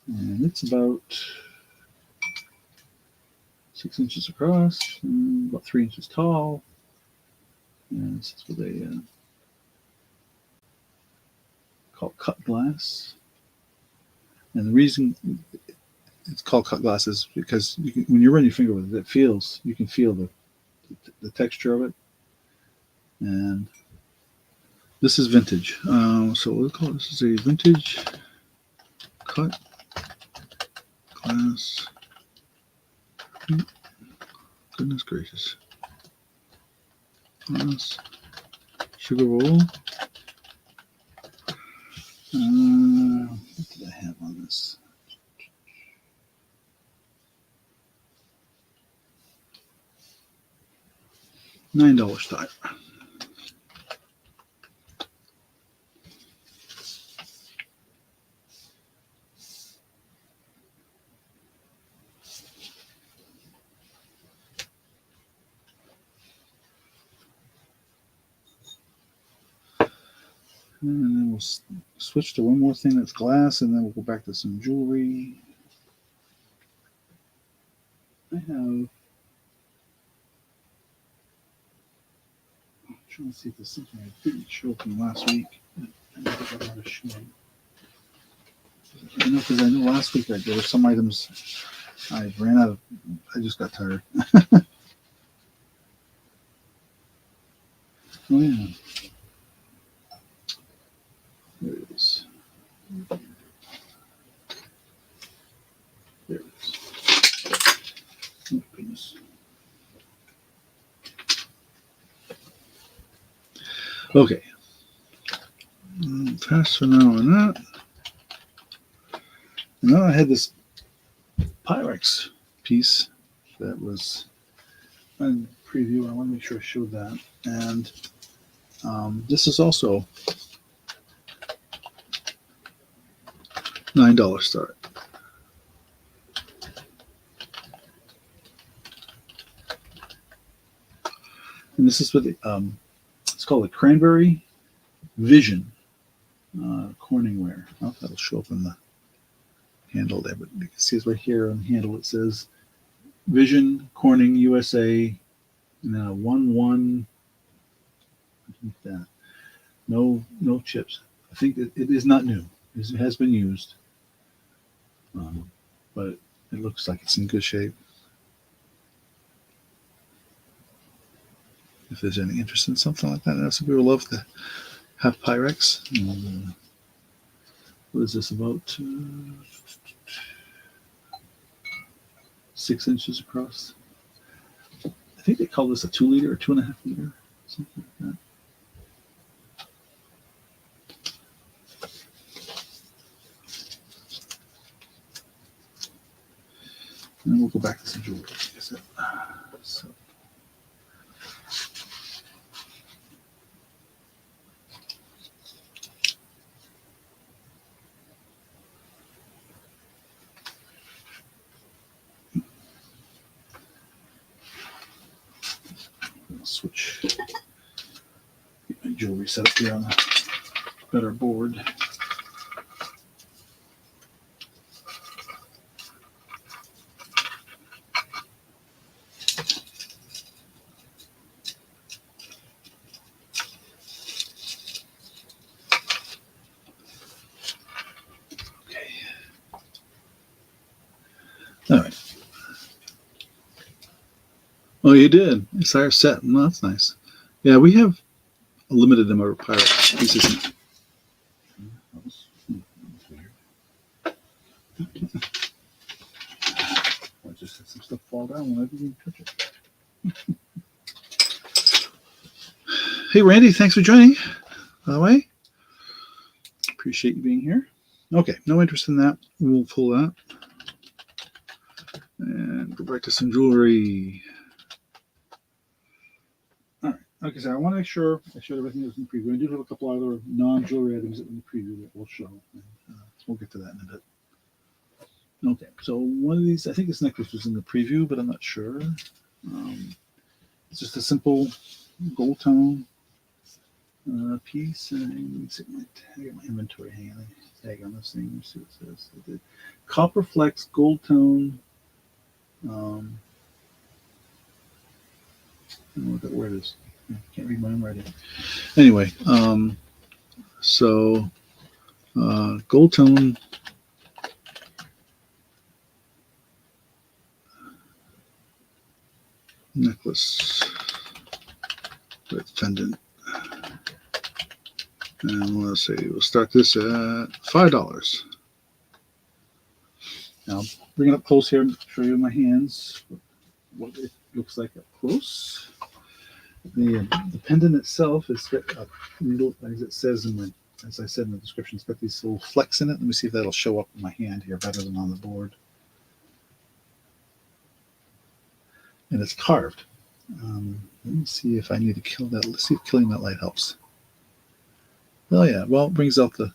Speaker 1: and it's about 6 inches across and about 3 inches tall. And this is what they call cut glass. And the reason it's called cut glass is because when you run your finger with it, you can feel the texture of it. And this is vintage. So we'll call this is a vintage cut glass. Goodness gracious. Glass sugar roll. What did I have on this? $9 style. And then we'll switch to one more thing that's glass, and then we'll go back to some jewelry. I have. I'm trying to see if there's something I didn't show from last week. I know because I know last week there were some items I ran out of. I just got tired. Oh yeah. There it is. There it is. Oh, goodness. Okay. Pass for now on that. And then I had this Pyrex piece that was in preview. I want to make sure I showed that. And this is also $9 start. And this is what it's called a Cranberry Vision Corningware. I don't know if that'll show up in the handle there, but you can see it's right here on the handle. It says Vision Corning USA, and then a 1-1. That. No chips. I think it is not new. It has been used. But it looks like it's in good shape. If there's any interest in something like that, I know some people love to have Pyrex. What is this, about 6 inches across? I think they call this a 2 liter or 2.5 liter, something like that. And then we'll go back to some jewelry. So. I'll switch. Get my jewelry set up here on a better board. All right. Oh, you did. It's our set. Well, that's nice. Yeah, we have a limited number of pirate pieces. That was weird. I just had some stuff fall down when I didn't touch it. Hey, Randy, thanks for joining. By the way, appreciate you being here. Okay, no interest in that. We'll pull that. And go back to some jewelry. All right. Like I said, I want to make sure I showed everything that was in the preview. I do have a couple other non-jewelry items in the preview that we'll show. We'll get to that in a bit. Okay, so one of these, I think this necklace was in the preview, but I'm not sure. It's just a simple gold tone piece. And see I got my inventory hanging on. Tag on this thing. Let's see what it says. It did. Copper flex gold tone. I don't know what that word is. I can't read my own writing. Anyway, so gold tone necklace with pendant. And let's see, we'll start this at $5. Now, I'll bring it up close here and show you my hands, what it looks like up close. The pendant itself is got a little, as it says in the, as I said in the description, it's got these little flecks in it. Let me see if that'll show up in my hand here better than on the board. And it's carved. Let me see if I need to kill that. Let's see if killing that light helps. Oh yeah, well, it brings out the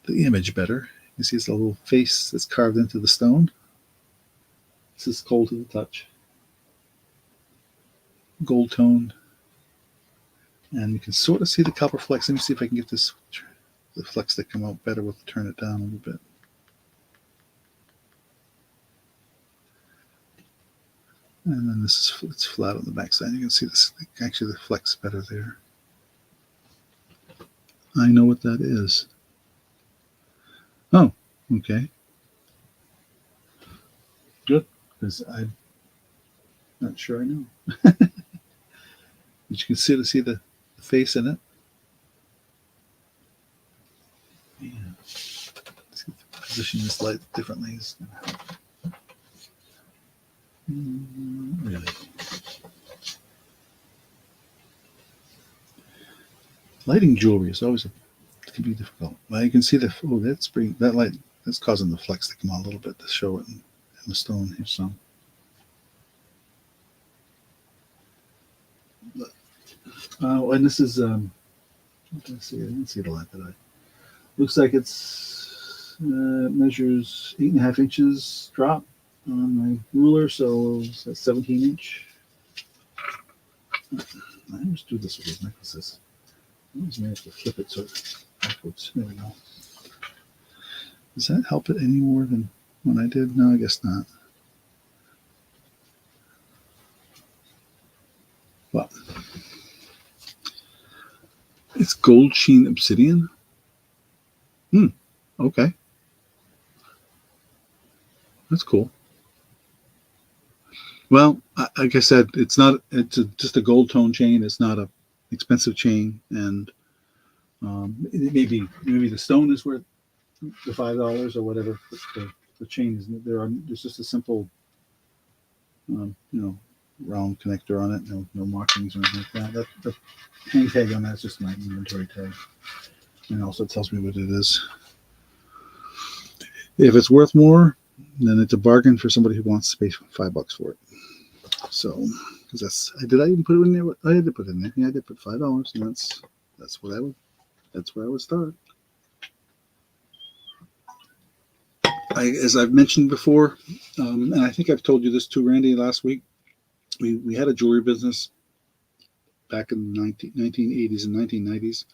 Speaker 1: image better. You see it's a little face that's carved into the stone. This is cold to the touch. Gold toned. And you can sort of see the copper flecks. Let me see if I can get the flecks to come out better with turn it down a little bit. And then this is, it's flat on the back side. You can see this, actually the flex better there. I know what that is. Oh, okay. Good, because I'm not sure I know. But you can see the face in it. Yeah. Let's see if position this light differently is going to help. Really. Lighting jewelry is always it can be difficult. Well, you can see the that's bringing that light that's causing the flecks to come out a little bit to show it in the stone here some. And this is what did I see? I didn't see the light that I. Looks like it's measures 8.5 inches drop on my ruler, so it's 17 inch. I always do this with these necklaces. I always manage to flip it so it's backwards. There we go. Does that help it any more than when I did? No, I guess not. Well, it's gold sheen obsidian. Okay. That's cool. Well, like I said, it's not. It's just a gold tone chain. It's not a expensive chain, and maybe the stone is worth the $5 or whatever. But the chain is there's just a simple round connector on it. No markings or anything like that. The hang tag on that's just my inventory tag, and also tells me what it is. If it's worth more, then it's a bargain for somebody who wants to pay $5 for it. So, because did I even put it in there? I had to put it in there. Yeah, I did put $5, and that's where I would start. As I've mentioned before, and I think I've told you this too, Randy, last week. We had a jewelry business back in the 1980s and 1990s.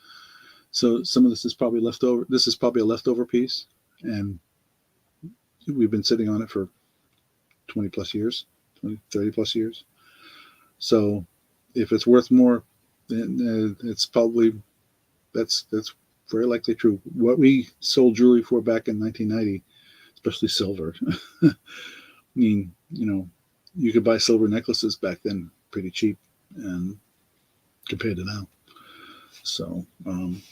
Speaker 1: So some of this is probably leftover. This is probably a leftover piece, and we've been sitting on it for 20 plus years, 20, 30 plus years. So if it's worth more, then it's probably that's very likely true. What we sold jewelry for back in 1990, especially silver. I mean, you could buy silver necklaces back then pretty cheap, and compared to now. So, and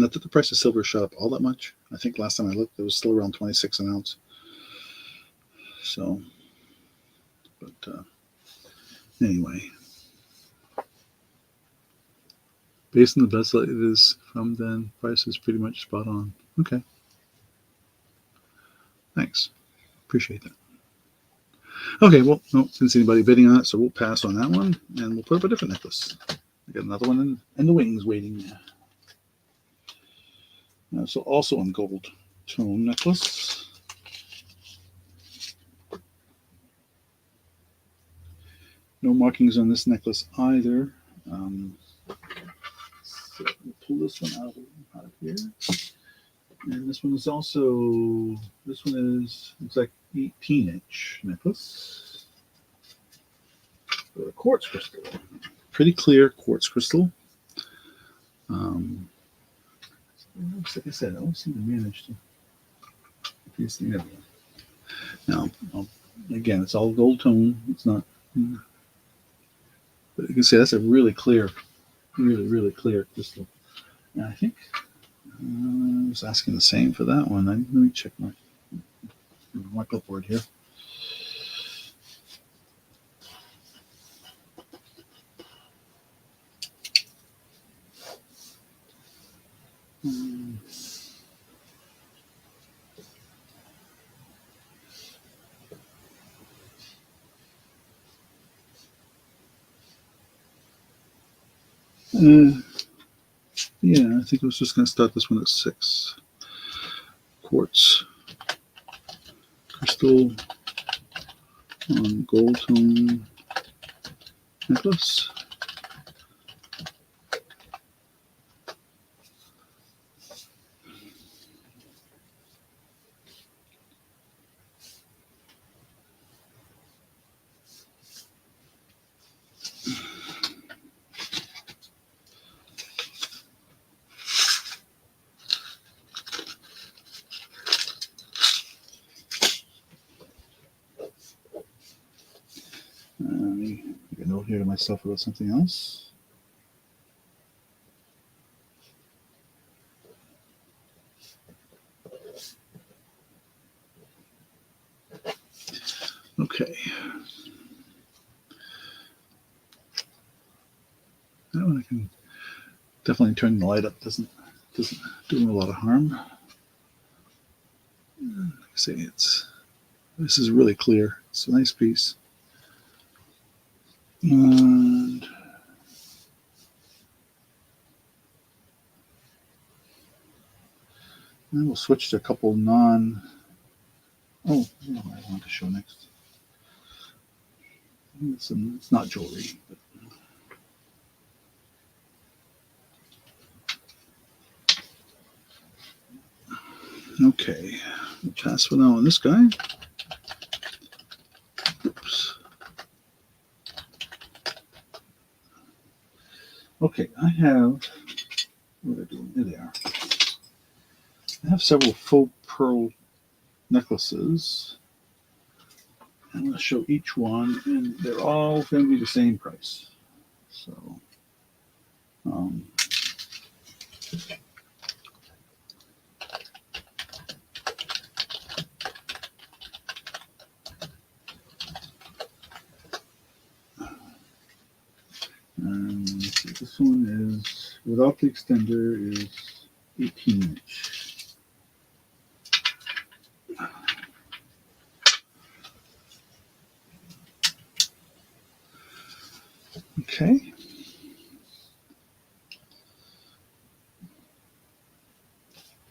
Speaker 1: not that the price of silver shot up all that much. I think last time I looked, it was still around 26 an ounce. So, but anyway, based on the best it is from then, price is pretty much spot on. Okay. Thanks. Appreciate that. Okay, well, no, since anybody bidding on it, so we'll pass on that one, and we'll put up a different necklace. I got another one in the wings waiting. So also on gold tone necklace. No markings on this necklace either. So we'll pull this one out of here. And this one is looks like 18-inch necklace. With a quartz crystal. Pretty clear quartz crystal. Like I said, I always seem to manage to piece the other one. Now, again, it's all gold tone. It's not, but you can see that's a really clear crystal. And I think I was asking the same for that one. Let me check my clipboard here. Yeah, I think I was just going to start this one at 6. Quartz crystal on gold tone necklace. Make a note here to myself about something else. Okay. That one I can definitely turn the light up. Doesn't do a lot of harm. Like I say, this is really clear. It's a nice piece. And then we'll switch to a couple what do I want to show next? It's not jewelry. But okay, we'll pass for now on this guy. Oops. Okay, I have, what are they doing? There they are. I have several faux pearl necklaces. I'm going to show each one, and they're all going to be the same price. So, um, and let's see, this one is without the extender is 18 inch. Okay.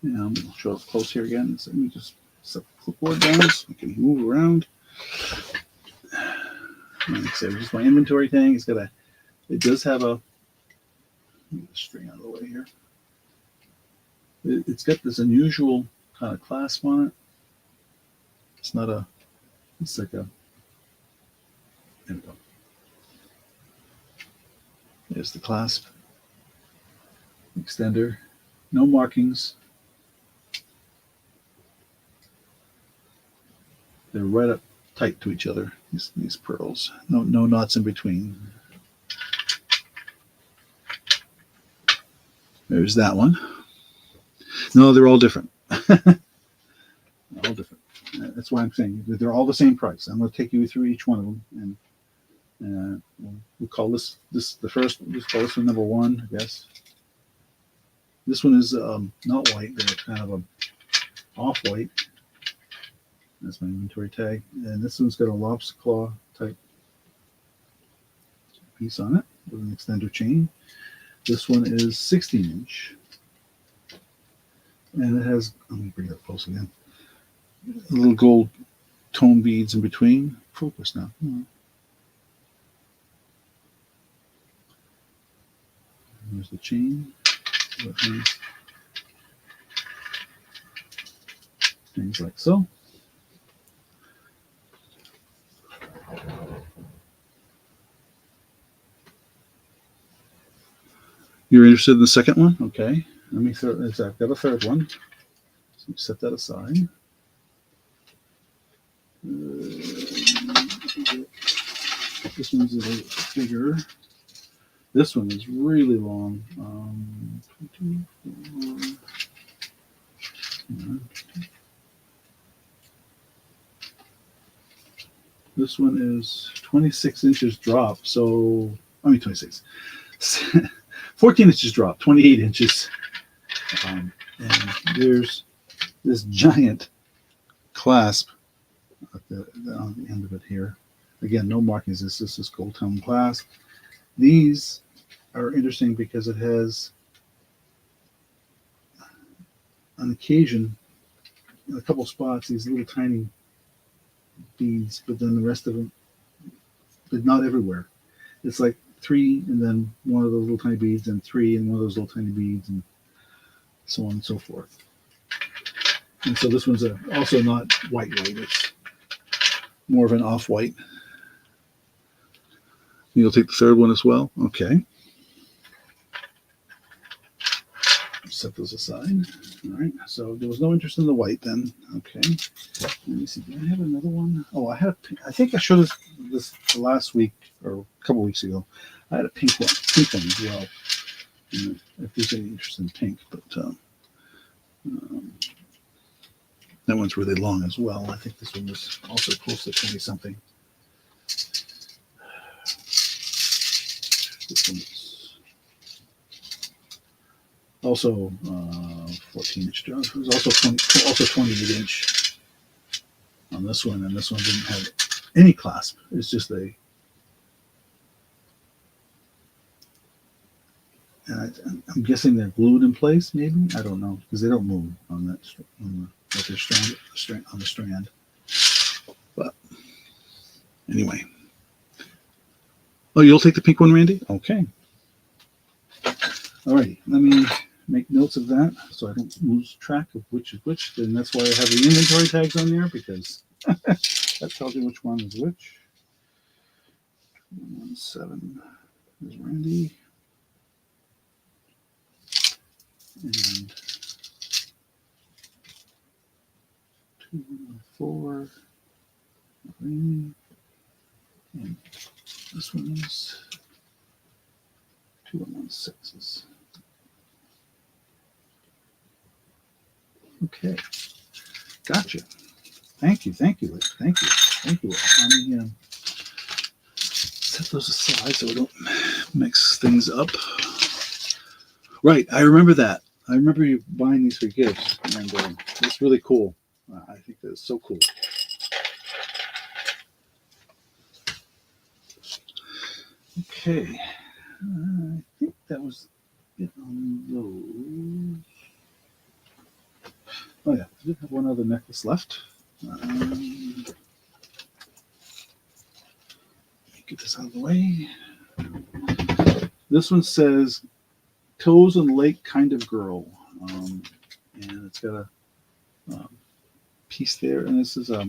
Speaker 1: Yeah, I'm going to show up close here again. So let me just set the clipboard down so I can move around. Like I said, just my inventory thing. It does have a, get the string out of the way here. It's got this unusual kind of clasp on it. It's not a, it's like a, there we go. There's the clasp. Extender. No markings. They're right up tight to each other, these pearls. No knots in between. There's that one. No, they're all different. All different. That's why I'm saying they're all the same price. I'm going to take you through each one of them, and we'll call this the first. Let's call this one number one, I guess. This one is not white. They're kind of a off-white. That's my inventory tag. And this one's got a lobster claw type piece on it with an extender chain. This one is 16 inch. And it has, let me bring it up close again, little gold tone beads in between. Focus now. There's the chain. Things like so. You're interested in the second one? Okay. Let me I've got a third one. So set that aside. This one's a little bigger. This one is really long. 24. This one is 26 inches drop. So, 26. 14 inches drop, 28 inches. And there's this giant clasp on the end of it here. Again, no markings. This is gold tone clasp. These are interesting because it has, on occasion, in a couple spots, these little tiny beads, but then the rest of them, but not everywhere. It's like 3 and then one of those little tiny beads, and 3 and one of those little tiny beads, and so on and so forth. And so this one's also not white. It's more of an off-white. You'll take the third one as well? Okay. Set those aside. All right. So there was no interest in the white then. Okay. Let me see. Do I have another one? Oh, I think I showed this last week or a couple weeks ago. I had a pink one as well. If there's any interest in pink, but that one's really long as well. I think this one was also close to 20 something. This one's also 14 inch. It was also 28 inch on this one, and this one didn't have any clasp. It's just and I'm guessing they're glued in place, maybe. I don't know because they don't move on that on the strand. But anyway, oh, you'll take the pink one, Randy? Okay. All right. Let me make notes of that so I don't lose track of which is which. And that's why I have the inventory tags on there, because that tells you which one is which. 117 is Randy. And 2114. And this one is 2116s. Okay, gotcha. Thank you, thank you, thank you, thank you. Let me set those aside so we don't mix things up. Right, I remember that. I remember you buying these for gifts, and it's really cool. I think that's so cool. Okay, I think that was it on those. Oh yeah, I did have one other necklace left. Get this out of the way. This one says "Toes in the Lake Kind of Girl," and it's got a piece there, and this is a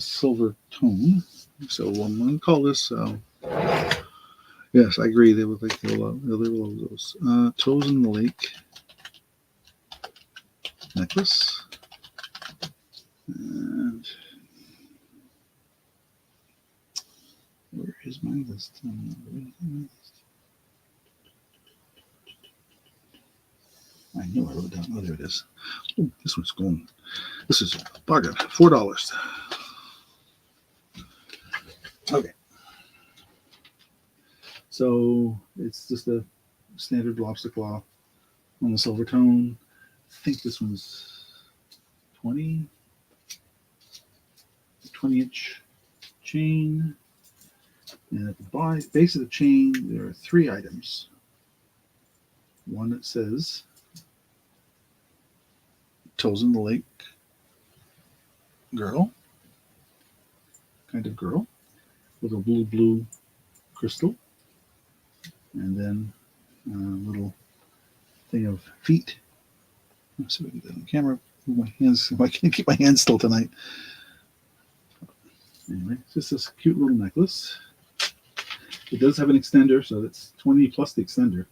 Speaker 1: silver tone. So I'm going to call this. Yes, I agree. They look like the other logos. Toes in the Lake necklace. And where is my list? I know I wrote it down. Oh, there it is. Oh, this one's going. This is a bargain. $4. Okay. So it's just a standard lobster claw on the silver tone. I think this one's 20-inch chain. And at the base of the chain, there are 3 items. One that says "Toes in the Lake Girl," kind of girl, with a blue crystal. And then a little thing of feet. Let's see if we can get that on camera. Move my hands. I can't keep my hands still tonight. Anyway, it's just this cute little necklace. It does have an extender, so that's 20 plus the extender.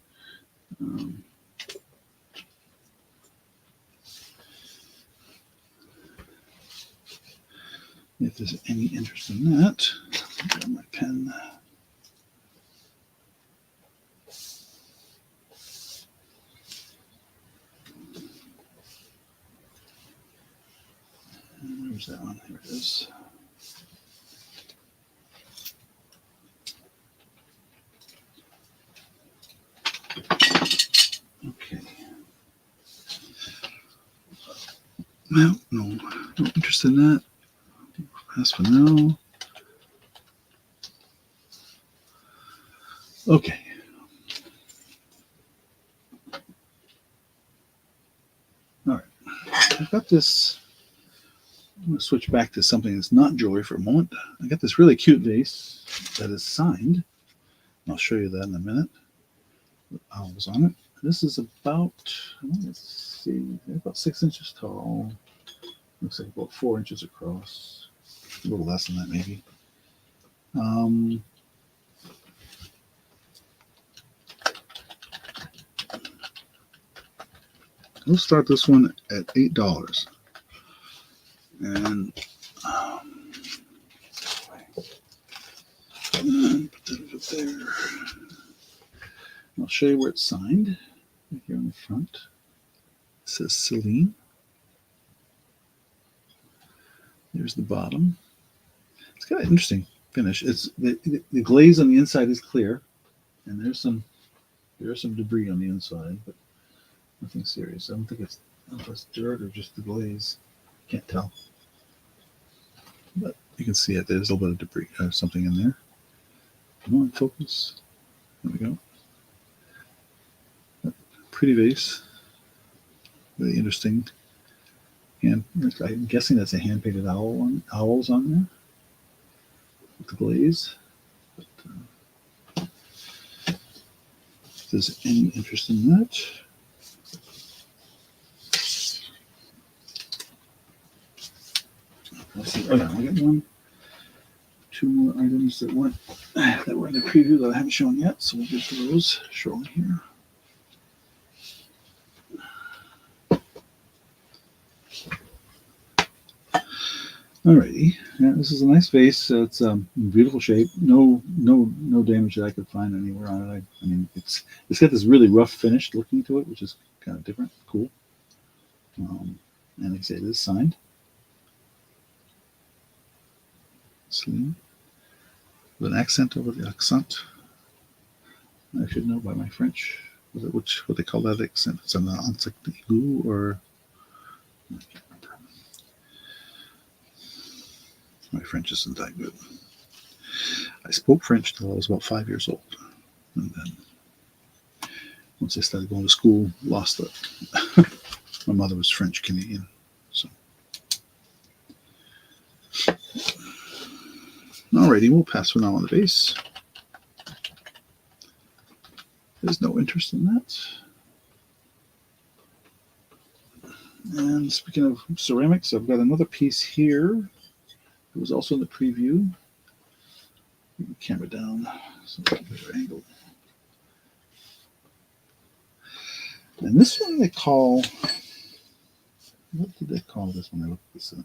Speaker 1: If there's any interest in that, I'll grab my pen. Where's that one? Here it is. Okay. Well, no interest in that. Pass for now. Okay. All right. I've got this. I'm going to switch back to something that's not jewelry for a moment. I got this really cute vase that is signed. I'll show you that in a minute. With owls on it. This is about, let's see, about 6 inches tall. Looks like about 4 inches across. A little less than that, maybe. We'll start this one at $8. And put that up there. I'll show you where it's signed. Right here on the front. It says Celine. There's the bottom. It's got an interesting finish. It's the glaze on the inside is clear, and there's some debris on the inside, but nothing serious. I don't think it's dirt or just the glaze. Can't tell. But you can see it. There's a little bit of debris, something in there. Come on, focus. There we go. Pretty vase. Really interesting. And I'm guessing that's a hand-painted owls on there with the glaze. But, if there's any interest in that. Let's see. Oh, yeah, I got 2 more items that were in the preview that I haven't shown yet, so we'll get to those shortly here. Alrighty, yeah, this is a nice vase. It's in beautiful shape. No damage that I could find anywhere on it. I mean, it's got this really rough finish looking to it, which is kind of different, cool. And like I say, it is signed. Celine, with an accent over the accent. I should know by my French. Which what they call that accent? It's an accent aigu or I can't remember. My French isn't that good. I spoke French till I was about 5 years old, and then once I started going to school, lost it. My mother was French Canadian, so. Alrighty, we'll pass for now on the base. There's no interest in that. And speaking of ceramics, I've got another piece here. It was also in the preview. Bring the camera down so I get a better angle. And this one they call, what did they call this when I looked this up?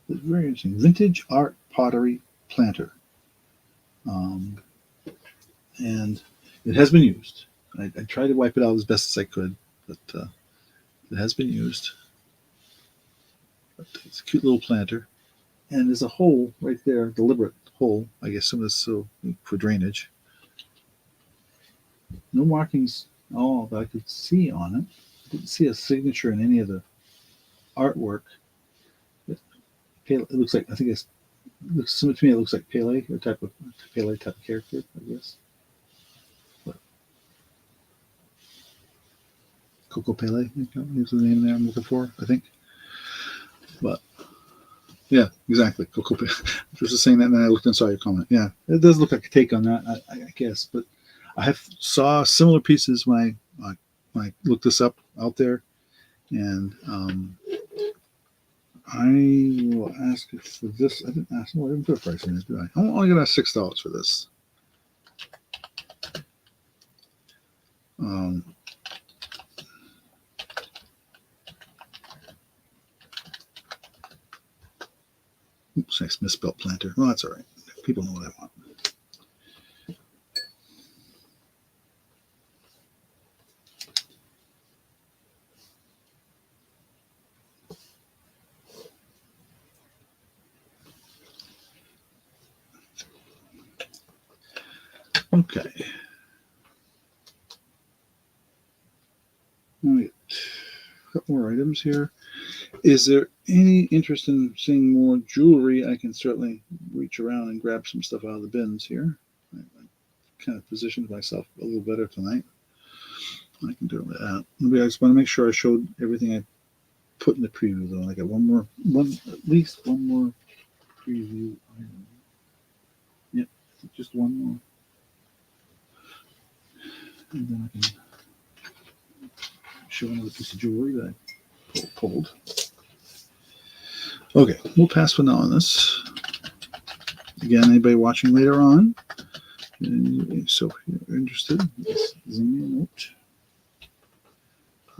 Speaker 1: It's very interesting. Vintage Art Pottery Planter. And it has been used. I tried to wipe it out as best as I could, but it has been used. But it's a cute little planter. And there's a hole right there, deliberate hole. I guess some of this so for drainage. No markings at all that I could see on it. I didn't see a signature in any of the artwork. It looks like, I think it's, to me it looks like Pele or Pele type of character, I guess. But Coco Pele is the name there I'm looking for, I think. But yeah, exactly. Coco Pele. I was just saying that and then I looked and saw your comment. Yeah, it does look like a take on that, I guess. But I have saw similar pieces when I looked this up out there, and I will ask for this. I didn't ask. No, I didn't put a price in it, did I? I'm only gonna ask $6 for this. Oops, I misspelled planter. Well, that's all right. People know what I want. Okay. All right. A couple more items here. Is there any interest in seeing more jewelry? I can certainly reach around and grab some stuff out of the bins here. I kind of positioned myself a little better tonight. I can do that. Maybe I just want to make sure I showed everything I put in the preview, though. I got at least one more preview item. Yep, just one more. And then I can show another piece of jewelry that I pulled. Okay, we'll pass for now on this. Again, anybody watching later on, so if you're interested, let's zoom in out.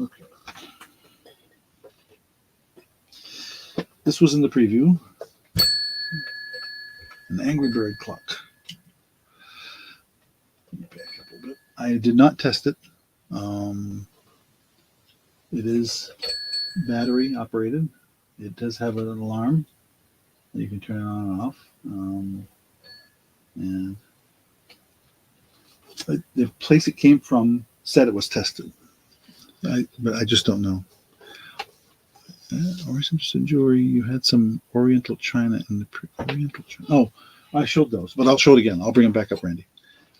Speaker 1: Okay. This was in the preview. An Angry Bird clock. Back up a little bit. I did not test it. It is battery operated. It does have an alarm that you can turn on and off. And the place it came from said it was tested. But I just don't know. Always interested in jewelry. You had some Oriental China in the Oriental China. Oh, I showed those, but I'll show it again. I'll bring them back up, Randy.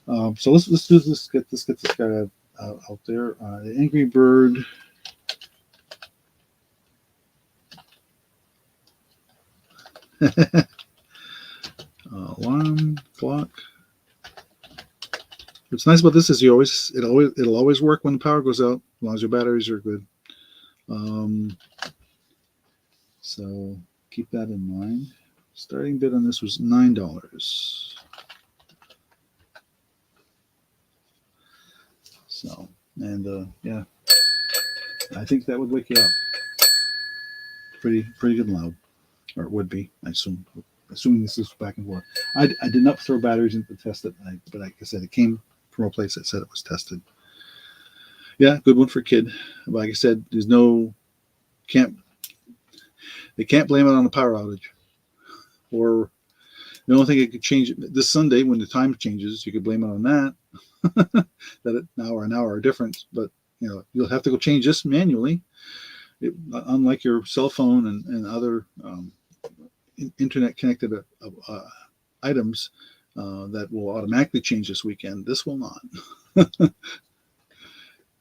Speaker 1: So let's do this. Get this guy out there. The Angry Bird. Alarm clock. What's nice about this is it'll always work when the power goes out, as long as your batteries are good. So keep that in mind. Starting bid on this was $9. So, and yeah, I think that would wake you up. Pretty good and loud. or it would be, I assume. Assuming this is back and forth. I did not throw batteries in to test it, but like I said, it came from a place that said it was tested. Yeah, good one for kid. But like I said, there's no can't they can't blame it on the power outage. Or the only thing it could change this Sunday when the time changes, you could blame it on that. That an hour difference, but you'll have to go change this manually. Unlike your cell phone and other internet connected items that will automatically change this weekend, this will not.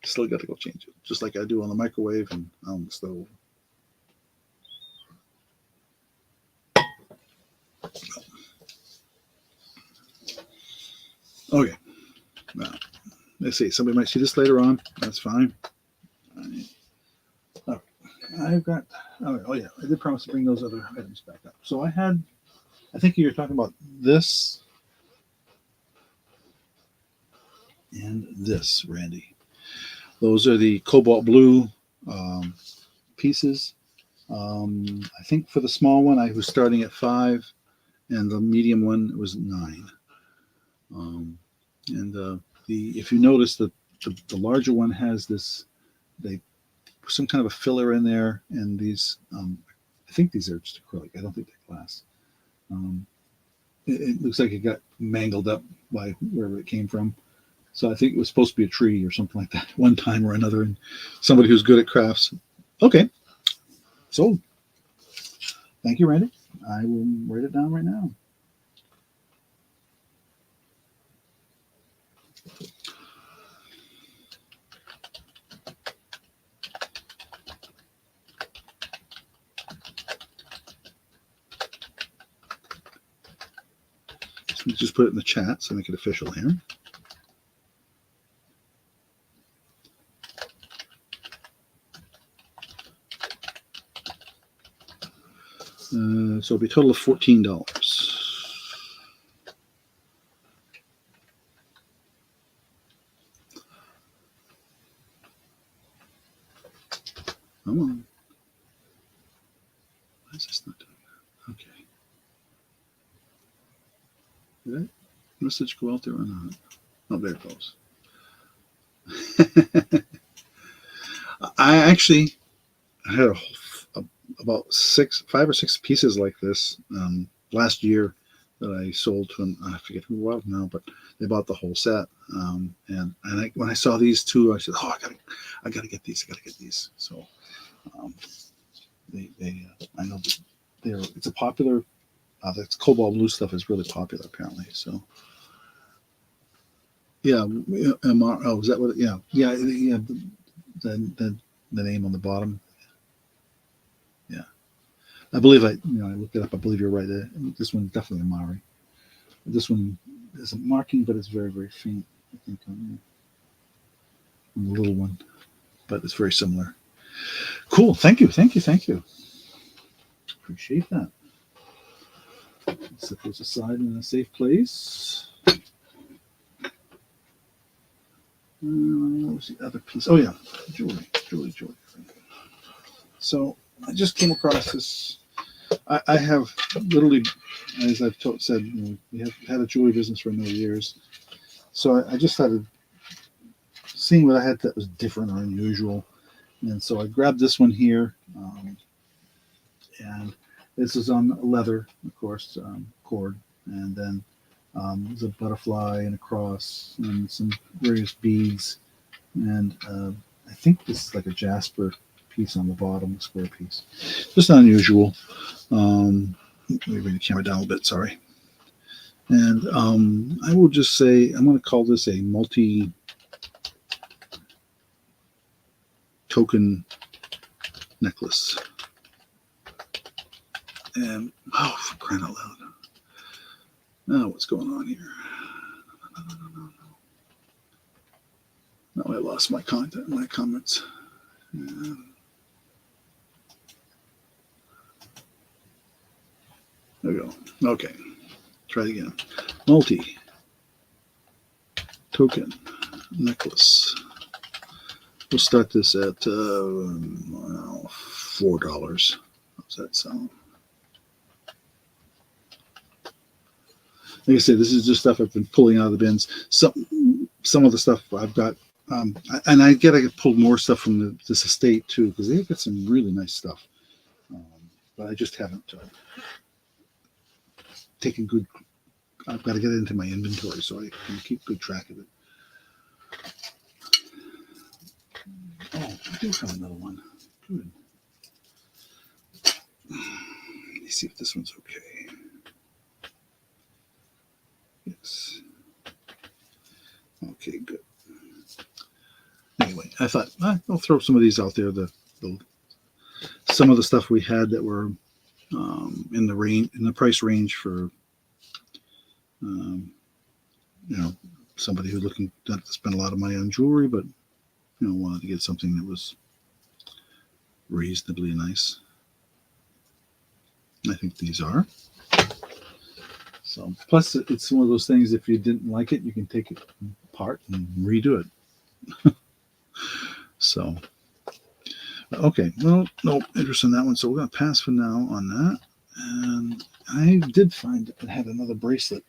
Speaker 1: Still got to go change it, just like I do on the microwave and on the stove. Okay. Now, let's see. Somebody might see this later on. That's fine. Okay. I've got. Oh yeah, I did promise to bring those other items back up. So I think you're talking about this and this, Randy. Those are the cobalt blue pieces. I think for the small one, I was starting at 5, and the medium one was 9. And if you notice, the larger one has this, they some kind of a filler in there, and these, I think these are just acrylic. I don't think they're glass. It looks like it got mangled up by wherever it came from. So I think it was supposed to be a tree or something like that one time or another. And somebody who's good at crafts. Okay. Sold. Thank you, Randy. I will write it down right now. So just put it in the chat so make it official here. So it'll be a total of $14. Come on. Why is this not doing that? Okay. Did that message go out there or not? Oh, there it goes. I actually had about 5 or 6 pieces like this last year that I sold to, I forget who it was now, but they bought the whole set. And when I saw these two, I said, "Oh, I gotta get these. I gotta get these." So I know it's a popular. The cobalt blue stuff is really popular apparently. So yeah, MR. Oh, is that what? Yeah. The name on the bottom. Yeah, I believe I looked it up. I believe you're right. This one's definitely a Mari. This one is a marking, but it's very, very faint. I think on the little one, but it's very similar. Cool. Thank you. Appreciate that. Set those aside in a safe place. What was the other piece? Oh yeah, jewelry. So I just came across this. I have literally, as I've said, we have had a jewelry business for a number of years. So I just started seeing what I had that was different or unusual. And so I grabbed this one here. And this is on leather, of course, cord. And then there's a butterfly and a cross and some various beads. And I think this is like a jasper piece on the bottom, a square piece. Just unusual. Let me bring the camera down a little bit, sorry. And I will just say, I'm going to call this a multi-token necklace. And, oh, for crying out loud. Now, what's going on here? Now I lost my content, my comments. Yeah. There we go. Okay. Try it again. Multi-token necklace. We'll start this at $4. How's that sound? like I said, this is just stuff I've been pulling out of the bins. Some of the stuff I've got, and I get pulled more stuff from this estate too, because they've got some really nice stuff. But I just haven't taken good. I've got to get it into my inventory so I can keep good track of it. Oh, I do have another one. Good. Let me see if this one's okay. Yes. Okay, good. Anyway, I thought I'll throw some of these out there. Some of the stuff we had that were in the price range for somebody who's looking not to spend a lot of money on jewelry, but wanted to get something that was reasonably nice. I think these are. So, plus it's one of those things. If you didn't like it, you can take it apart and redo it. So, okay. Well, no interest in that one. So we're going to pass for now on that. And I did find I had another bracelet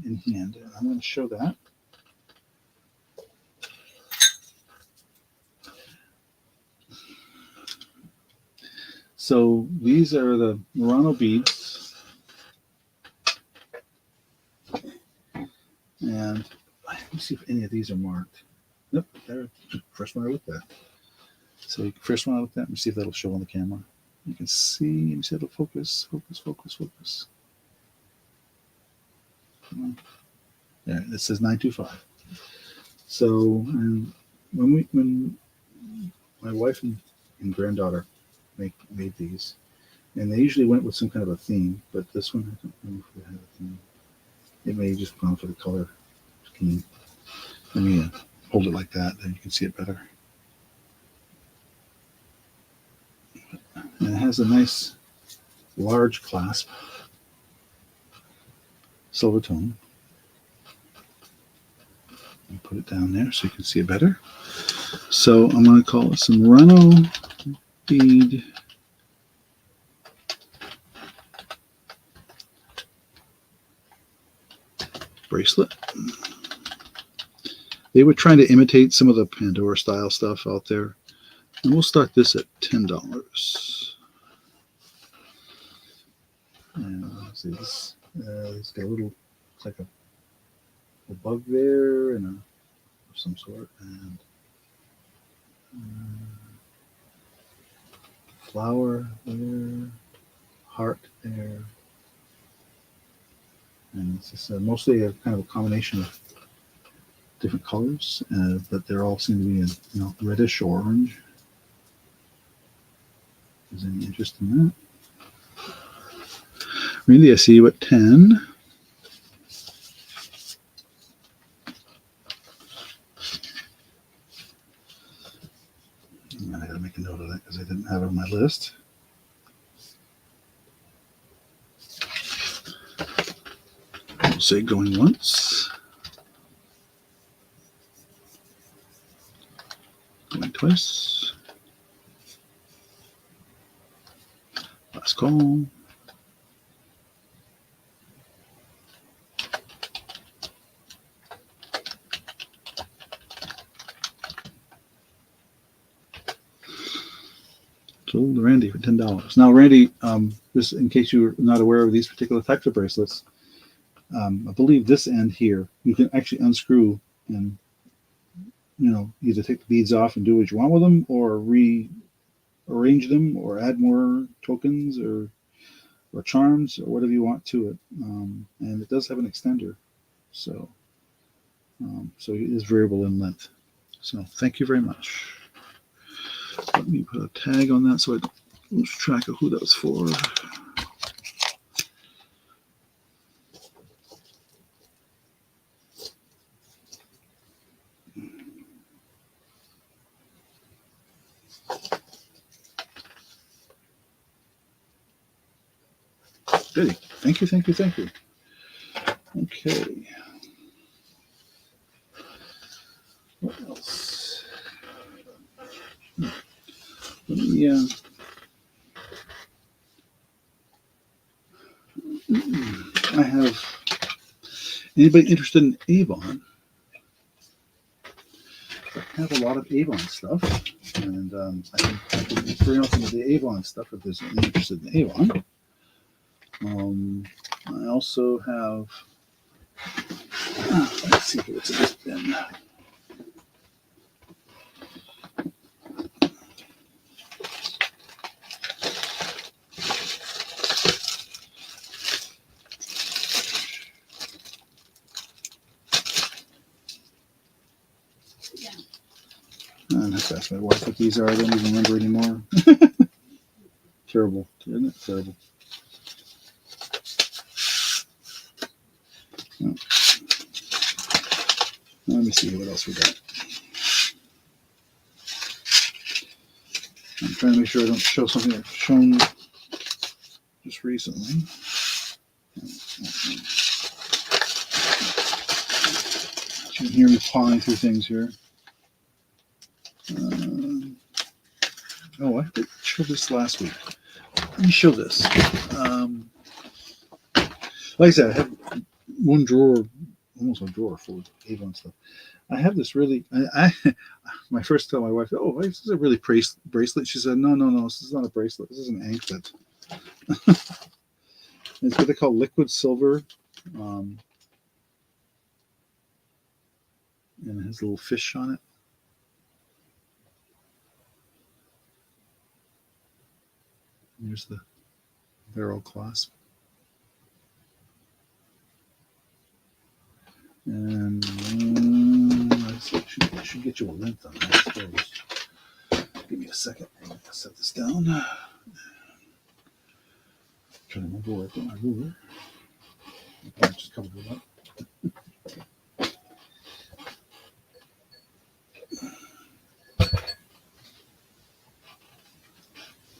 Speaker 1: in hand, and I'm going to show that. So these are the Murano beads, and let me see if any of these are marked. Nope, they're the first one I looked at. So first one I looked at. Let me see if that'll show on the camera. You can see. Let me see if it'll focus. There, it says 925. So, and when my wife and granddaughter made these, and they usually went with some kind of a theme, but this one I don't know if it had a theme. It may have just gone for the color scheme. Let me hold it like that, then you can see it better. And it has a nice large clasp, silver tone. And put it down there so you can see it better. So I'm going to call it some Murano bead bracelet. They were trying to imitate some of the Pandora style stuff out there. And we'll start this at $10. And see this, it's got a little, it's like a bug there and of some sort, and flower there, heart there, and it's just mostly a kind of a combination of different colors, but they're all seem to be in reddish orange. Is there any interest in that? Randy, I see you at 10. I gotta make a note of that because I didn't have it on my list. We'll say going once. Going twice. Last call. Sold to Randy for $10. Now, Randy, just in case you're not aware of these particular types of bracelets, I believe this end here you can actually unscrew and either take the beads off and do what you want with them, or rearrange them, or add more tokens or charms or whatever you want to it. And it does have an extender, so it is variable in length. So thank you very much. Let me put a tag on that so I don't lose track of who that was for. Goody. Thank you. Okay. What else? Let me, I have Anybody interested in Avon? I have a lot of Avon stuff, and I can bring out some of the Avon stuff if there's any interested in Avon. I also have, let's see what's in this bin. I have to ask my wife what these are. I don't even remember anymore. Terrible, isn't it? Terrible. Oh. Let me see what else we got. I'm trying to make sure I don't show something I've shown just recently. You can hear me pawing through things here. I showed this last week. Let me show this. Like I said, I have one drawer, almost a drawer full of Avon stuff. I have this really. My first tell my wife, "Oh, this is a really bracelet." She said, "No, this is not a bracelet. This is an anklet." It's what they call liquid silver, and it has a little fish on it. Here's the barrel clasp. And I should get you a length on that, I suppose. Give me a second. I'm going to set this down. Trying to remember where I put my ruler. I just covered it up.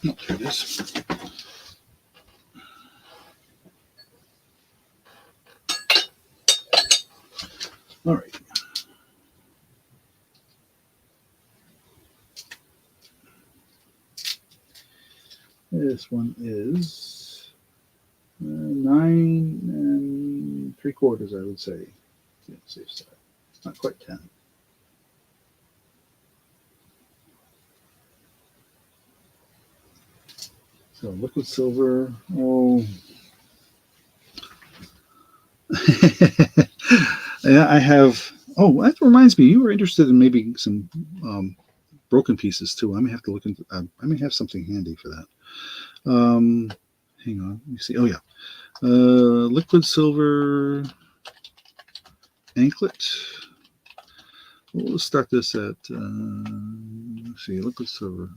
Speaker 1: Oh, there it is. All right. This one is 9 3/4, I would say. Yeah, safe side. It's not quite 10. So liquid silver. Oh. Yeah, I have. Oh, that reminds me. You were interested in maybe some broken pieces too. I may have to look into. I may have something handy for that. Hang on. Let me see. Oh yeah, liquid silver anklet. Well, let's start this at. Let's see, liquid silver.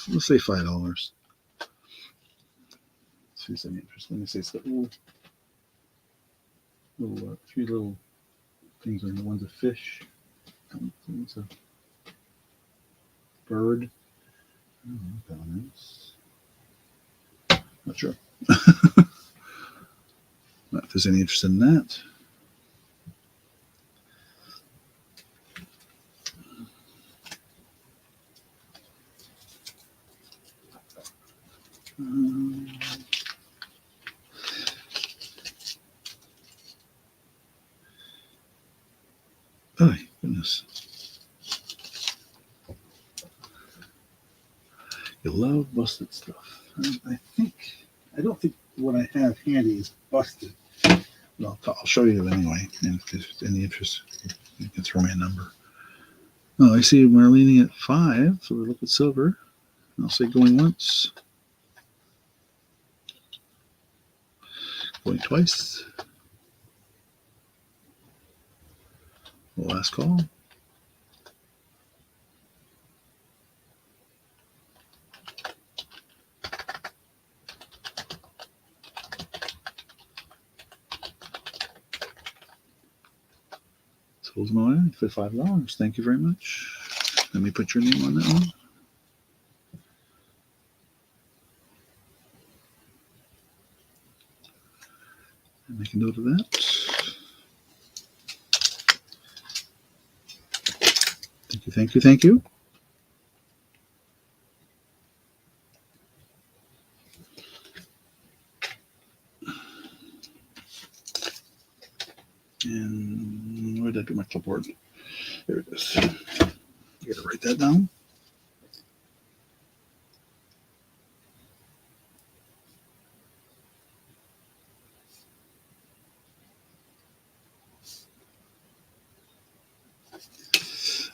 Speaker 1: Let's say $5. See if any interest. Let me say it's got three little things on the one's a fish. It's a bird. I don't know what that is. Not sure. If there's any interest in that. Oh, goodness. You love busted stuff. I don't think what I have handy is busted. Well, I'll show you anyway. And if there's any interest, you can throw me a number. Oh, I see we're leaning at 5 for the liquid silver. I'll say going once. Going twice. Last call. Sold my way for $5. Thank you very much. Let me put your name on that one. And make a note of that. Thank you, thank you, thank you. And where did I do my clipboard? There it is. I gotta write that down.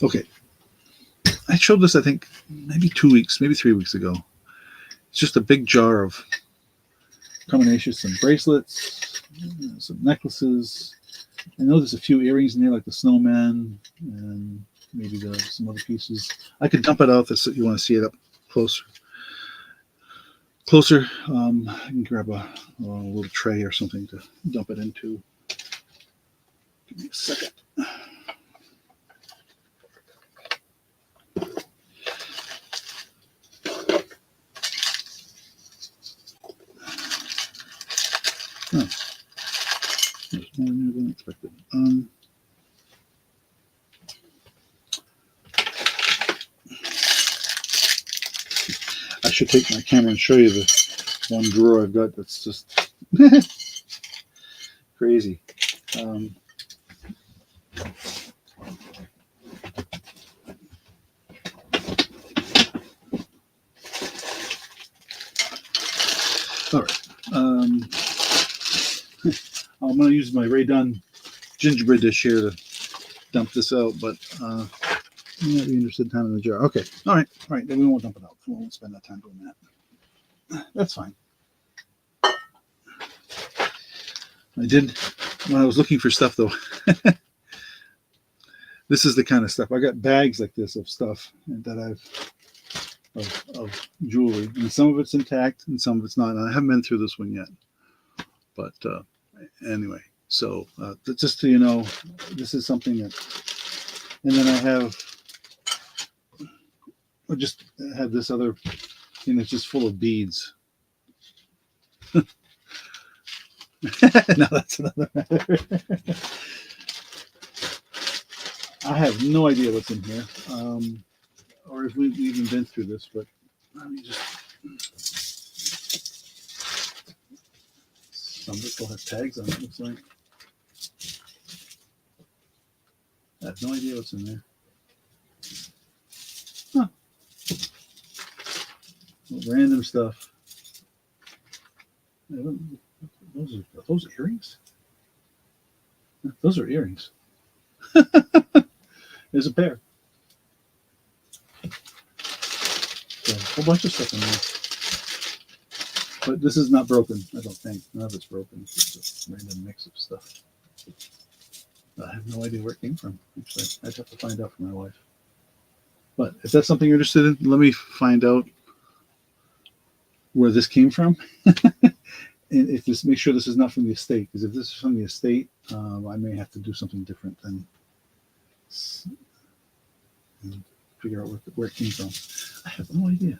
Speaker 1: Okay. I showed this, I think, maybe 2 weeks, maybe 3 weeks ago. It's just a big jar of combinations, some bracelets, some necklaces. I know there's a few earrings in there, like the snowman, and maybe some other pieces. I could dump it out if you want to see it up closer. I can grab a little tray or something to dump it into. Give me a second. Oh, there's more in there than expected. I should take my camera and show you the one drawer I've got that's just crazy. All right. I'm going to use my Ray Dunn gingerbread dish here to dump this out, but you might be interested in time in the jar. Okay. All right. Then we won't dump it out. We won't spend that time doing that. That's fine. I did, when I was looking for stuff, though, this is the kind of stuff. I got bags like this of stuff that of jewelry, and some of it's intact and some of it's not. And I haven't been through this one yet, but anyway. So just so you know, this is something that, and then I just have this other thing that's just full of beads. No, that's another matter. I have no idea what's in here, or if we've even been through this, but let me just. Some of it will have tags on it, looks like. I have no idea what's in there. Huh. Random stuff. Are those earrings? Those are earrings. There's a pair. So, a whole bunch of stuff in there. But this is not broken, I don't think. None of it's broken. It's just a random mix of stuff. I have no idea where it came from. Actually, I'd have to find out from my wife. But if that's something you're interested in, let me find out where this came from. And if this, make sure this is not from the estate, because if this is from the estate, I may have to do something different than figure out where it came from. I have no idea.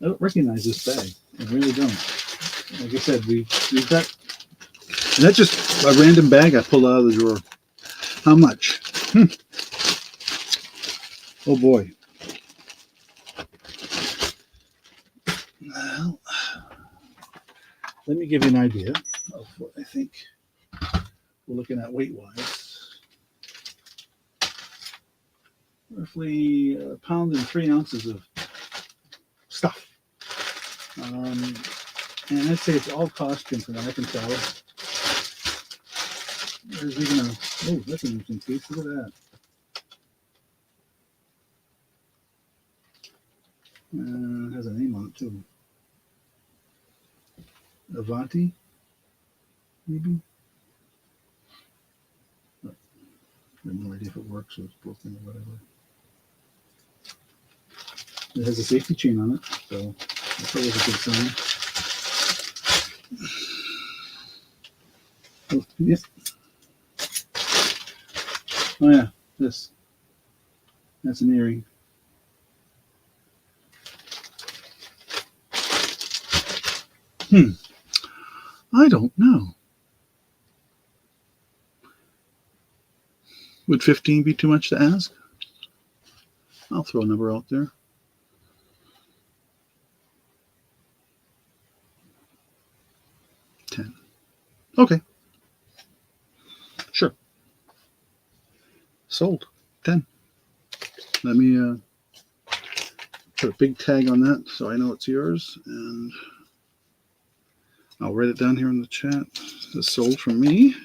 Speaker 1: I don't recognize this bag. I really don't. Like I said, we've got, and that's just a random bag I pulled out of the drawer. How much? Oh boy. Well, let me give you an idea of what I think we're looking at weight-wise. Roughly a pound and 3 ounces of stuff. And I'd say it's all costume from what I can tell. There's even that's an interesting piece. Look at that. It has a name on it too. Avanti, maybe? I have no idea if it works or it's broken or whatever. It has a safety chain on it, so that's always a good sign. Oh, yeah. Oh yeah, this. That's an earring. I don't know. Would 15 be too much to ask? I'll throw a number out there. $10. Okay, Sold. 10. Let me put a big tag on that so I know it's yours, and I'll write it down here in the chat. It's sold from me.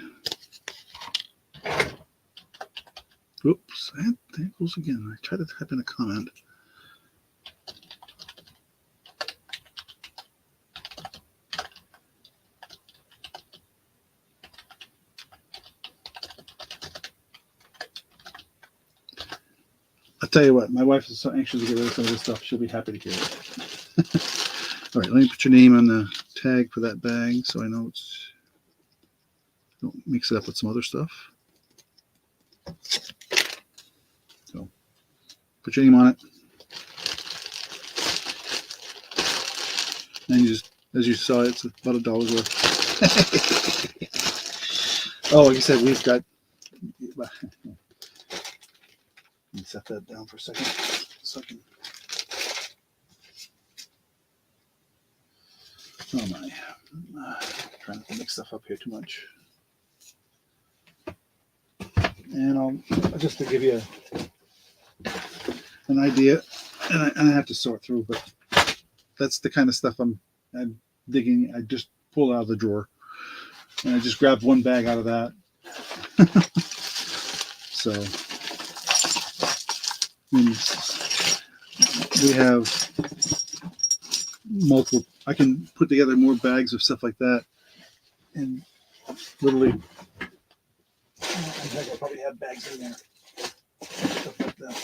Speaker 1: Oops, there it goes again. I tried to type in a comment. I'll tell you what, my wife is so anxious to get rid of some of this stuff. She'll be happy to hear it. All right, let me put your name on the tag for that bag so I know it's, don't mix it up with some other stuff. So, put your name on it. And you just, as you saw, it's about $1 worth. Oh, like I said, we've got, let me set that down for a second. Oh my, trying to mix stuff up here too much. And I'll just to give you an idea, and I have to sort through, but that's the kind of stuff I'm digging. I just pulled out of the drawer, and I just grabbed one bag out of that. So we have multiple. I can put together more bags of stuff like that, and literally, I think I probably have bags in there, stuff like that.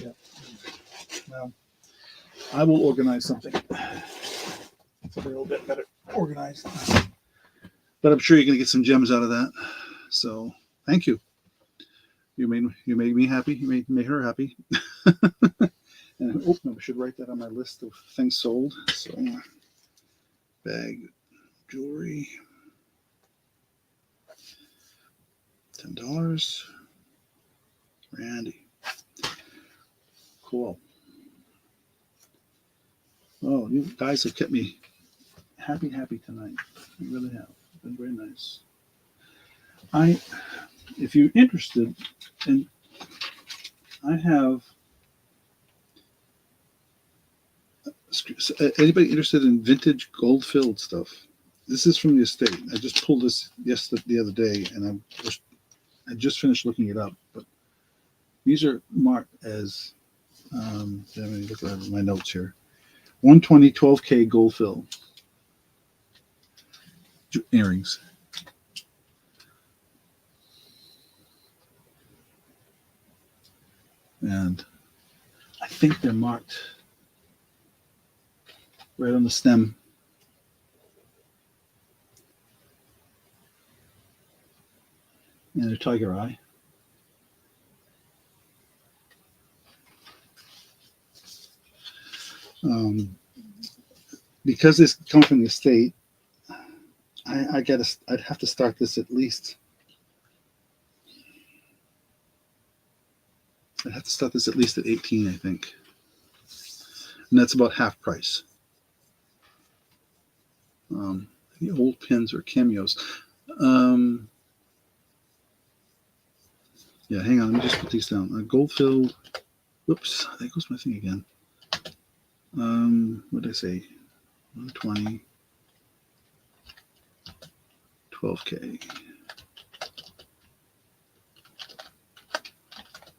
Speaker 1: Yeah. Well, I will organize something a little bit better organized, but I'm sure you're going to get some gems out of that. So thank you. You made me happy. You made her happy. And I should write that on my list of things sold. So bag, jewelry, $10. Randy. Cool. Oh, you guys have kept me happy tonight. You really have. It's been very nice. If you're interested, and I have anybody interested in vintage gold-filled stuff? This is from the estate. I just pulled this the other day, and I just finished looking it up. But these are marked as. Let me look at my notes here. 120 12K gold fill earrings. And I think they're marked right on the stem. And a tiger eye. Because this comes from the estate, I'd have to start this at least. I'd have to start this at least at 18, I think. And that's about half price. The old pins or cameos. Yeah, hang on. Let me just put these down. Gold filled. Whoops, there goes my thing again. What did I say? 120. 12K.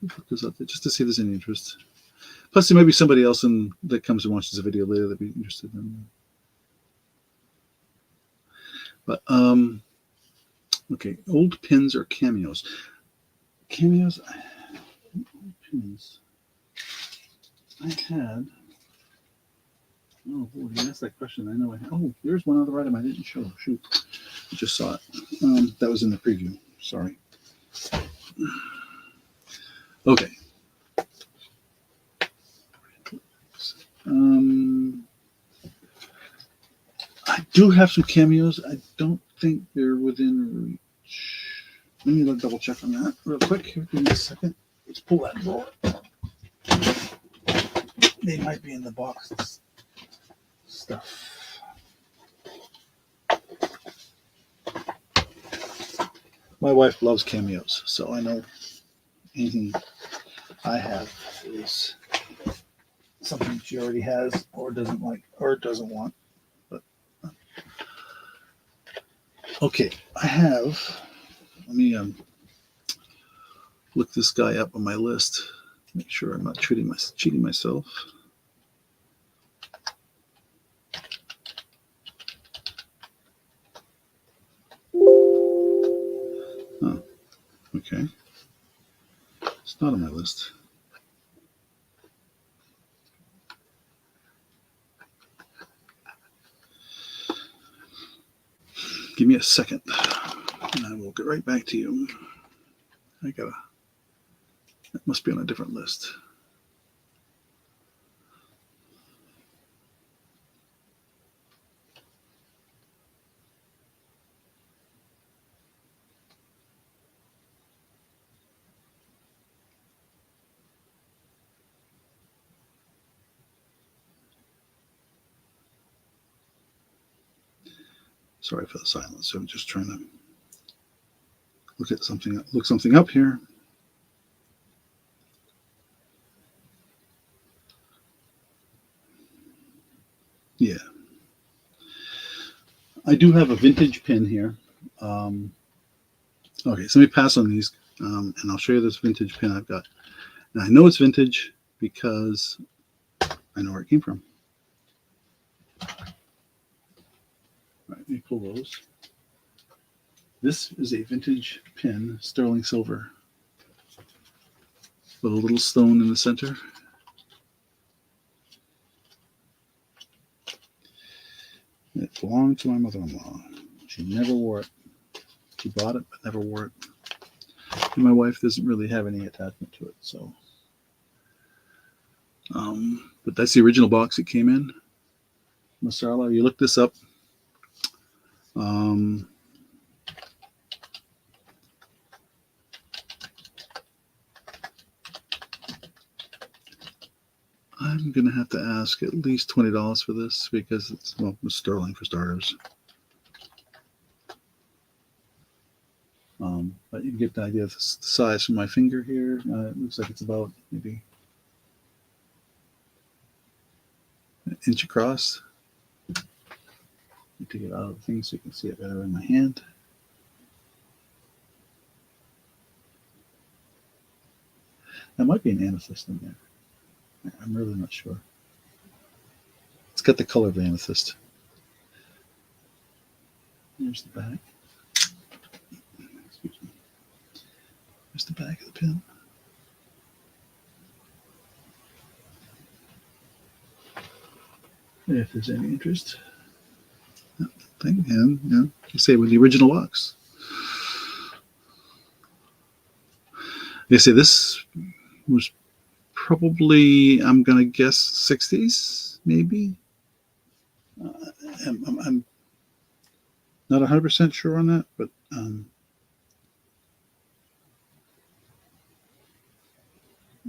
Speaker 1: Put this up there just to see if there's any interest. Plus, there might be somebody else that comes and watches the video later that'd be interested in. But okay, old pins or cameos. Cameos. Old pins. I had. Oh, boy, you asked that question. I know I had. Oh, there's one other item I didn't show. Shoot, I just saw it. That was in the preview. Sorry. Okay. I do have some cameos. I don't think they're within reach. Let me double check on that real quick. Give me a second. Let's pull that drawer. They might be in the box stuff. My wife loves cameos, so I know anything I have is something she already has or doesn't like or doesn't want. But okay, I have. Let me look this guy up on my list. Make sure I'm not cheating myself. Oh, okay. It's not on my list. Give me a second, and I will get right back to you. That must be on a different list. Sorry for the silence. I'm just trying to look something up here. Yeah, I do have a vintage pin here. Okay, so let me pass on these, and I'll show you this vintage pin I've got. And I know it's vintage because I know where it came from. All right, let me pull those. This is a vintage pin, sterling silver, with a little stone in the center. It belonged to my mother-in-law. She never wore it. She bought it, but never wore it. And my wife doesn't really have any attachment to it, so. But that's the original box it came in. Masala, you look this up. I'm going to have to ask at least $20 for this because it's sterling for starters. But you can get the idea of the size from my finger here. It looks like it's about maybe an inch across. Let me take it out of the thing so you can see it better in my hand. There might be an amethyst in there. I'm really not sure. It's got the color of amethyst. Here's the back. Excuse me. Here's the back of the pin. If there's any interest. Thing, and you say with the original box. They say this was probably, I'm going to guess, 60s, maybe. I'm not 100% sure on that, but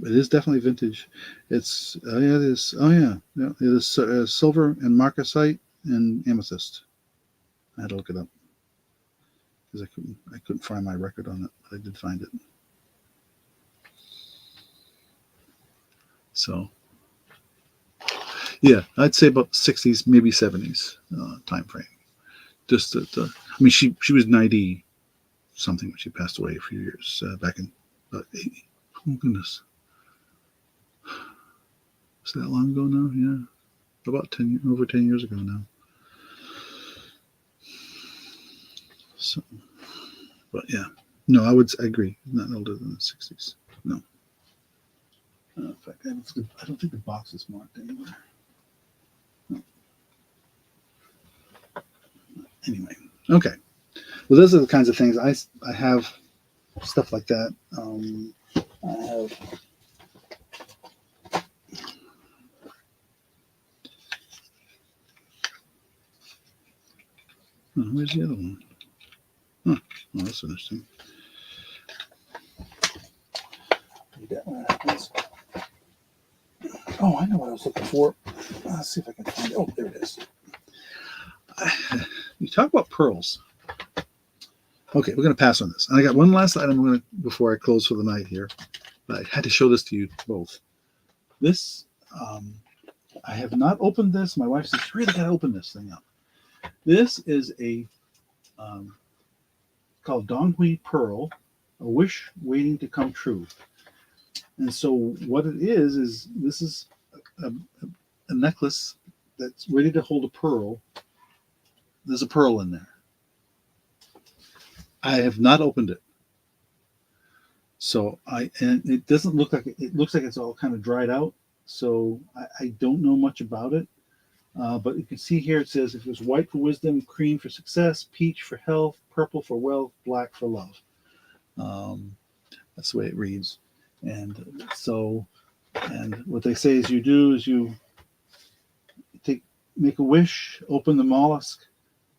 Speaker 1: it is definitely vintage. It's it is. Oh yeah, it is silver and marcasite and amethyst. I had to look it up because I couldn't find my record on it, but I did find it. So yeah, I'd say about 60s, maybe 70s time frame. Just that, I mean, she was 90 something when she passed away a few years back in about 80. Oh goodness, is that long ago now? Yeah, about over 10 years ago now. So, but yeah, no, I agree. Not older than the 60s. No. In fact, I don't think the box is marked anywhere. No. Anyway, okay. Well, those are the kinds of things I have. Stuff like that. I have. Oh, where's the other one? Huh. Oh, that's interesting. Oh, I know what I was looking for. Let's see if I can find it. Oh, there it is. You talk about pearls. Okay, we're going to pass on this. And I got one last item before I close for the night here. But I had to show this to you both. This, I have not opened this. My wife says, you really got to open this thing up. This is a called Donghui Pearl, a wish waiting to come true. And so what it is this is a necklace that's ready to hold a pearl. There's a pearl in there. I have not opened it. So and it doesn't look like it looks like it's all kind of dried out. So I don't know much about it. But you can see here it says if it was white for wisdom, cream for success, peach for health, purple for wealth, black for love. That's the way it reads. And so, and what they say is you make a wish, open the mollusk,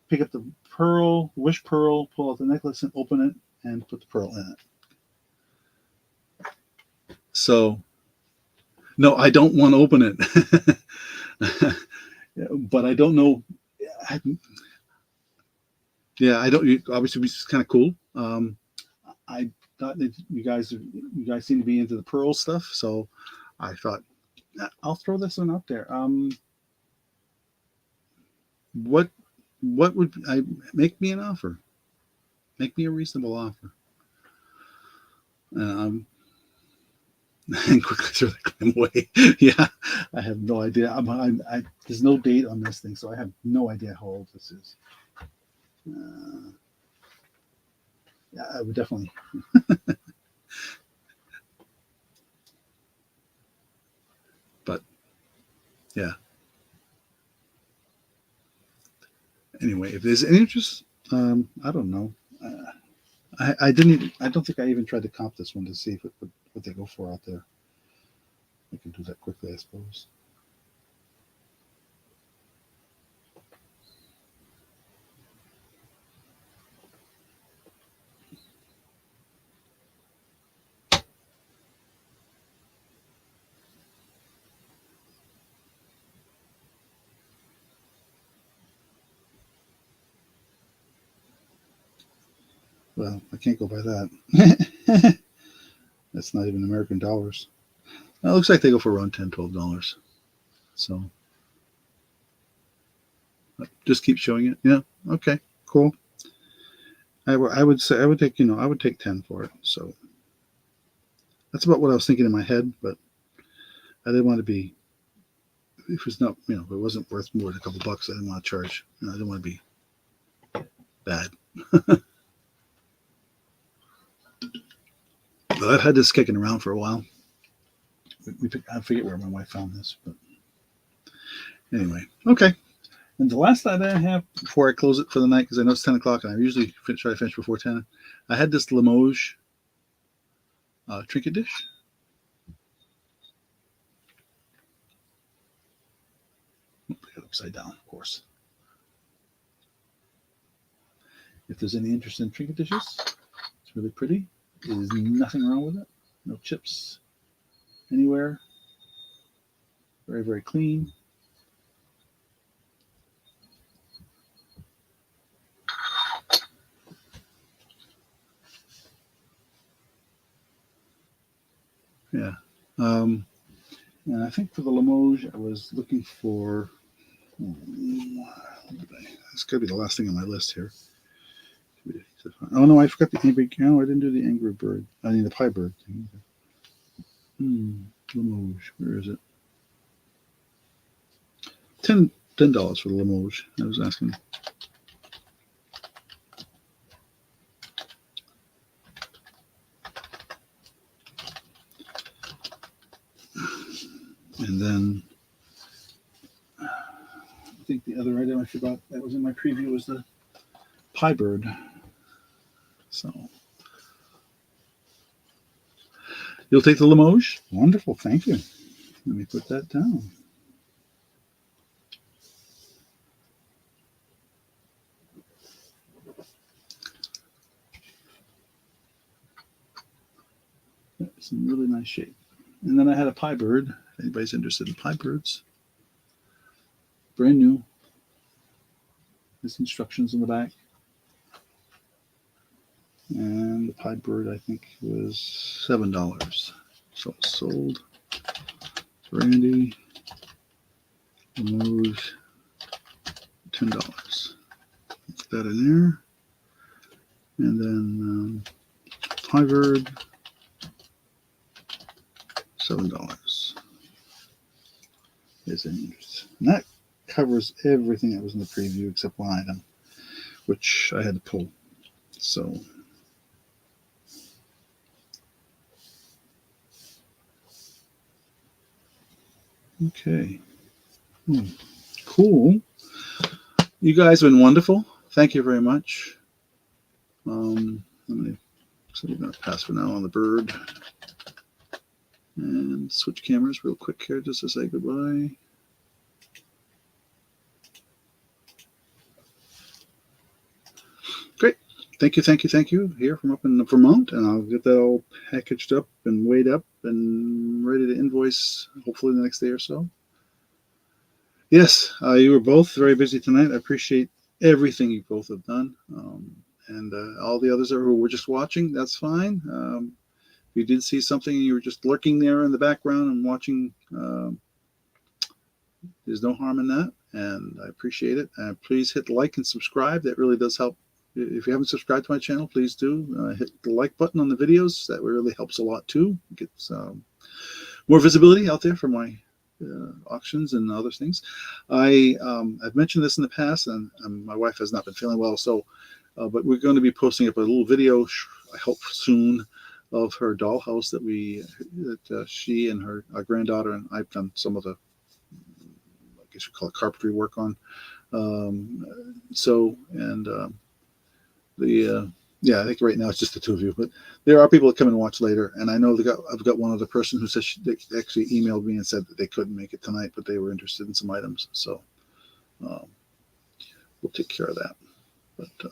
Speaker 1: pick up the pearl, wish pearl, pull out the necklace and open it and put the pearl in it. So, no, I don't want to open it. But I don't know. I don't. Obviously, it's kind of cool. I thought that you guys seem to be into the pearl stuff, so I thought I'll throw this one out there. What would I make me an offer? Make me a reasonable offer. And quickly throw the claim away. Yeah, I have no idea. There's no date on this thing, so I have no idea how old this is. Yeah, I would definitely. But yeah. Anyway, if there's any interest, I don't know. I don't think I even tried to comp this one to see if what they go for out there. I can do that quickly, I suppose. Well, I can't go by that. That's not even American dollars. It looks like they go for around $10-12. So just keep showing it. Yeah. Okay. Cool. I would say I would take 10 for it. So that's about what I was thinking in my head, but I didn't want to be. If it was not, if it wasn't worth more than a couple bucks, I didn't want to charge. I didn't want to be bad. But I've had this kicking around for a while. I forget where my wife found this, but anyway, okay. And the last item I have before I close it for the night, because I know it's 10 o'clock, and I usually try to finish before 10. I had this Limoges trinket dish. Upside down, of course. If there's any interest in trinket dishes, it's really pretty. There's nothing wrong with it. No chips anywhere. Very, very clean. Yeah. And I think for the Limoges, I was looking for. It's got to be the last thing on my list here. Oh no, I forgot the angry. No, I didn't do the angry bird. I mean the pie bird thing. Limoges. Where is it? $10 for the Limoges. I was asking. And then I think the other item I forgot that was in my preview was the pie bird. So you'll take the Limoges? Wonderful, thank you. Let me put that down. It's in really nice shape. And then I had a pie bird. If anybody's interested in pie birds, brand new. There's instructions in the back. And the Pied Bird, I think, was $7. So sold. Randy, Limoges, $10. Put that in there. And then Pied Bird, $7. Is in interest. And that covers everything that was in the preview except one item, which I had to pull. So okay. Cool. You guys have been wonderful. Thank you very much. So we're going to pass for now on the bird. And switch cameras real quick here just to say goodbye. Great. Thank you here from up in Vermont. And I'll get that all packaged up and weighed up and ready to invoice hopefully the next day or so. Yes, you were both very busy tonight. I appreciate everything you both have done. And all the others who were just watching, that's fine. If you did see something and you were just lurking there in the background and watching, there's no harm in that. And I appreciate it. Please hit like and subscribe. That really does help. If you haven't subscribed to my channel, please do. Hit the like button on the videos. That really helps a lot too. It gets more visibility out there for my auctions and other things. I've mentioned this in the past, and my wife has not been feeling well, so but we're going to be posting up a little video, I hope soon, of her dollhouse that she and her granddaughter and I've done some of the, I guess you call it carpentry work on. Yeah, I think right now it's just the two of you, but there are people that come and watch later. And I know I've got one other person who says they actually emailed me and said that they couldn't make it tonight, but they were interested in some items. So we'll take care of that. But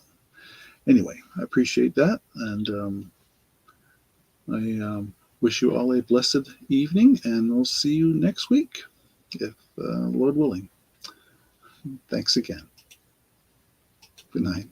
Speaker 1: anyway, I appreciate that. And I wish you all a blessed evening, and we'll see you next week, if Lord willing. Thanks again. Good night.